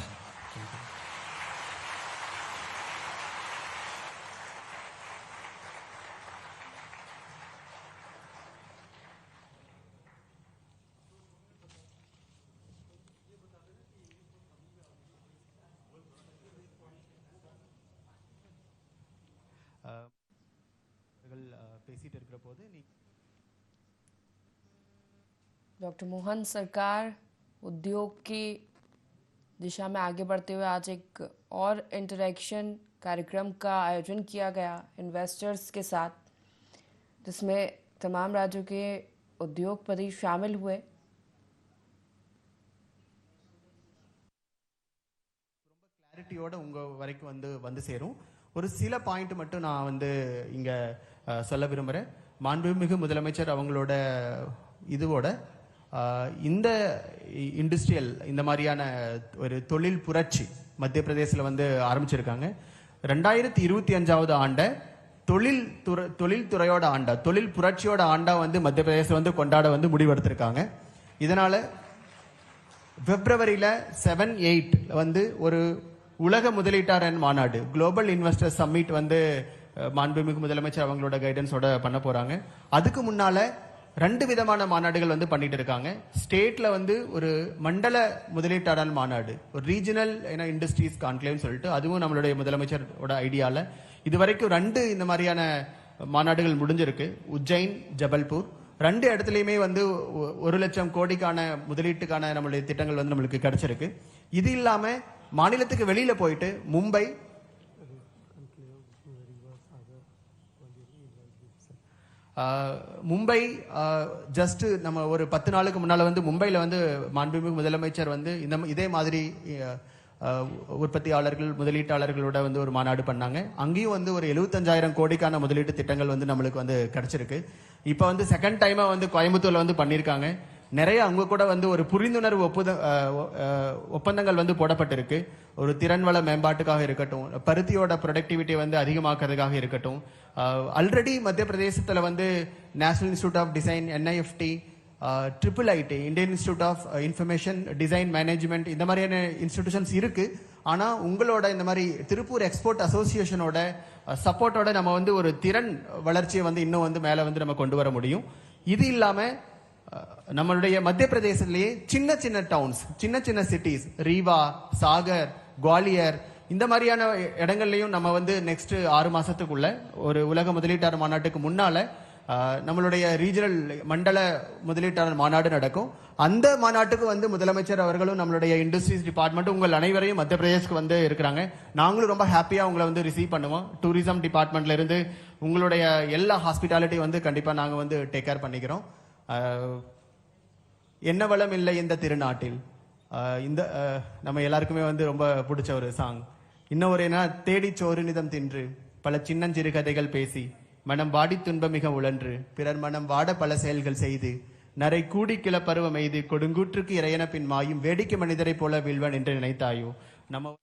பேசிட்டு இருக்கிற போது डॉक्टर मोहन सरकार उद्योग की दिशा में आगे बढ़ते हुए आज एक और इंटरेक्शन कार्यक्रम का आयोजन किया गया इन्वेस्टर्स के साथ, जिसमें तमाम राज्यों के उद्योगपति शामिल हुए. கிளாரிட்டியோட உங்க வரைக்கும் வந்து சேரும். ஒரு சில பாயிண்ட் மட்டும் நான் வந்து இங்க சொல்ல விரும்புறேன். மாண்புமிகு முதலமைச்சர் அவங்களோட இதுவோட இந்த இண்டஸ்ட்ரியல் இந்த மாதிரியான ஒரு தொழில் புரட்சி மத்திய பிரதேசத்தில் வந்து ஆரம்பிச்சிருக்காங்க. 2025 ஆண்டை தொழில்துறையோட ஆண்டா, தொழில் புரட்சியோட ஆண்டா வந்து மத்திய பிரதேசம் வந்து கொண்டாட வந்து முடிவெடுத்திருக்காங்க. இதனால பிப்ரவரியில 7-8 வந்து ஒரு உலக முதலீட்டாளர் மாநாடு, குளோபல் இன்வெஸ்டர் சம்மிட் வந்து மாண்புமிகு முதலமைச்சர் அவங்களோட கைடன்ஸோட பண்ண போறாங்க. அதுக்கு முன்னால 2 விதமான மாநாடுகள் வந்து பண்ணிட்டு இருக்காங்க. ஸ்டேட்ல வந்து ஒரு மண்டல முதலீட்டாளர் மாநாடு, ஒரு ரீஜனல் இண்டஸ்ட்ரீஸ் கான்க்ளேவ்னு சொல்லிட்டு, அதுவும் நம்மளுடைய முதலமைச்சரோட ஐடியால இதுவரைக்கும் 2 இந்த மாதிரியான மாநாடுகள் முடிஞ்சிருக்கு. உஜ்ஜைன், ஜபல்பூர் 2 இடத்துலையுமே வந்து 1 லட்சம் கோடிக்கான முதலீட்டுக்கான நம்மளுடைய திட்டங்கள் வந்து நம்மளுக்கு கிடைச்சிருக்கு. இது இல்லாம மாநிலத்துக்கு வெளியில போயிட்டு மும்பை, ஜஸ்ட் நம்ம ஒரு 10 நாளுக்கு முன்னால வந்து மும்பைல வந்து மாண்புமிகு முதலமைச்சர் வந்து இதே மாதிரி உற்பத்தியாளர்கள் முதலீட்டாளர்களோட வந்து ஒரு மாநாடு பண்ணாங்க. அங்கேயும் வந்து ஒரு 75,000 கோடிக்கான முதலீட்டு திட்டங்கள் வந்து நம்மளுக்கு வந்து கிடைச்சிருக்கு. இப்போ வந்து செகண்ட் டைமா வந்து கோயம்புத்தூர்ல வந்து பண்ணியிருக்காங்க. நிறைய அங்க கூட வந்து ஒரு புரிந்துணர்வு ஒப்பந்தங்கள் வந்து போடப்பட்டிருக்கு. ஒரு திறன்வள மேம்பாட்டுக்காக இருக்கட்டும், பருத்தியோட ப்ரொடக்டிவிட்டி வந்து அதிகமாக்குறதுக்காக இருக்கட்டும். ஆல்ரெடி மத்திய பிரதேசத்துல வந்து national institute of design, NIFT, IIIT, Indian institute of information design management, இந்த மாதிரியான இன்ஸ்டிடியூஷன்ஸ் இருக்கு. ஆனா உங்களோட இந்த மாதிரி திருப்பூர் எக்ஸ்போர்ட் அசோசியேஷனோட சப்போர்ட்டோட நம்ம வந்து ஒரு திறன் வளர்ச்சியை வந்து இன்னும் வந்து மேல வந்து நம்ம கொண்டு வர முடியும். இது இல்லாம நம்மளுடைய மத்திய பிரதேசத்திலேயே சின்ன சின்ன டவுன்ஸ், சின்ன சின்ன சிட்டிஸ், ரீவா, சாகர், குவாலியர், இந்த மாதிரியான இடங்கள்லயும் நம்ம வந்து நெக்ஸ்ட் 6 மாசத்துக்குள்ள ஒரு உலக முதலீட்டாளர் மாநாட்டுக்கு முன்னால நம்மளுடைய ரீஜனல் மண்டல முதலீட்டாளர் மாநாடு நடக்கும். அந்த மாநாட்டுக்கு வந்து முதலமைச்சர் அவர்களும் நம்மளுடைய இண்டஸ்ட்ரீஸ் டிபார்ட்மெண்ட் உங்கள் அனைவரையும் மத்திய பிரதேஷ்க்கு வந்து இருக்கிறாங்க. நாங்களும் ரொம்ப ஹாப்பியா உங்களை வந்து ரிசீவ் பண்ணுவோம். டூரிசம் டிபார்ட்மெண்ட்ல இருந்து உங்களுடைய எல்லா ஹாஸ்பிட்டாலிட்டி வந்து கண்டிப்பா நாங்க வந்து டேக் கேர் பண்ணிக்கிறோம். என்ன வளம் இல்லை இந்த திருநாட்டில், இந்த நம்ம எல்லாருக்குமே வந்து ரொம்ப பிடிச்ச ஒரு சாங். இன்னும் ஒரு என்ன, தேடி சோறு நிதம் தின்று பல சின்னஞ்சிறு கதைகள் பேசி மனம் வாடி துன்ப மிக உழன்று பிறர் மனம் வாட பல செயல்கள் செய்து நரை கூடி கிளப்பருவம் எய்து கொடுங்கூற்றுக்கு இறையன பின் மாயும் வேடிக்கை மனிதரை போல வீழ்வன் என்று நினைத்தாயோ. நம்ம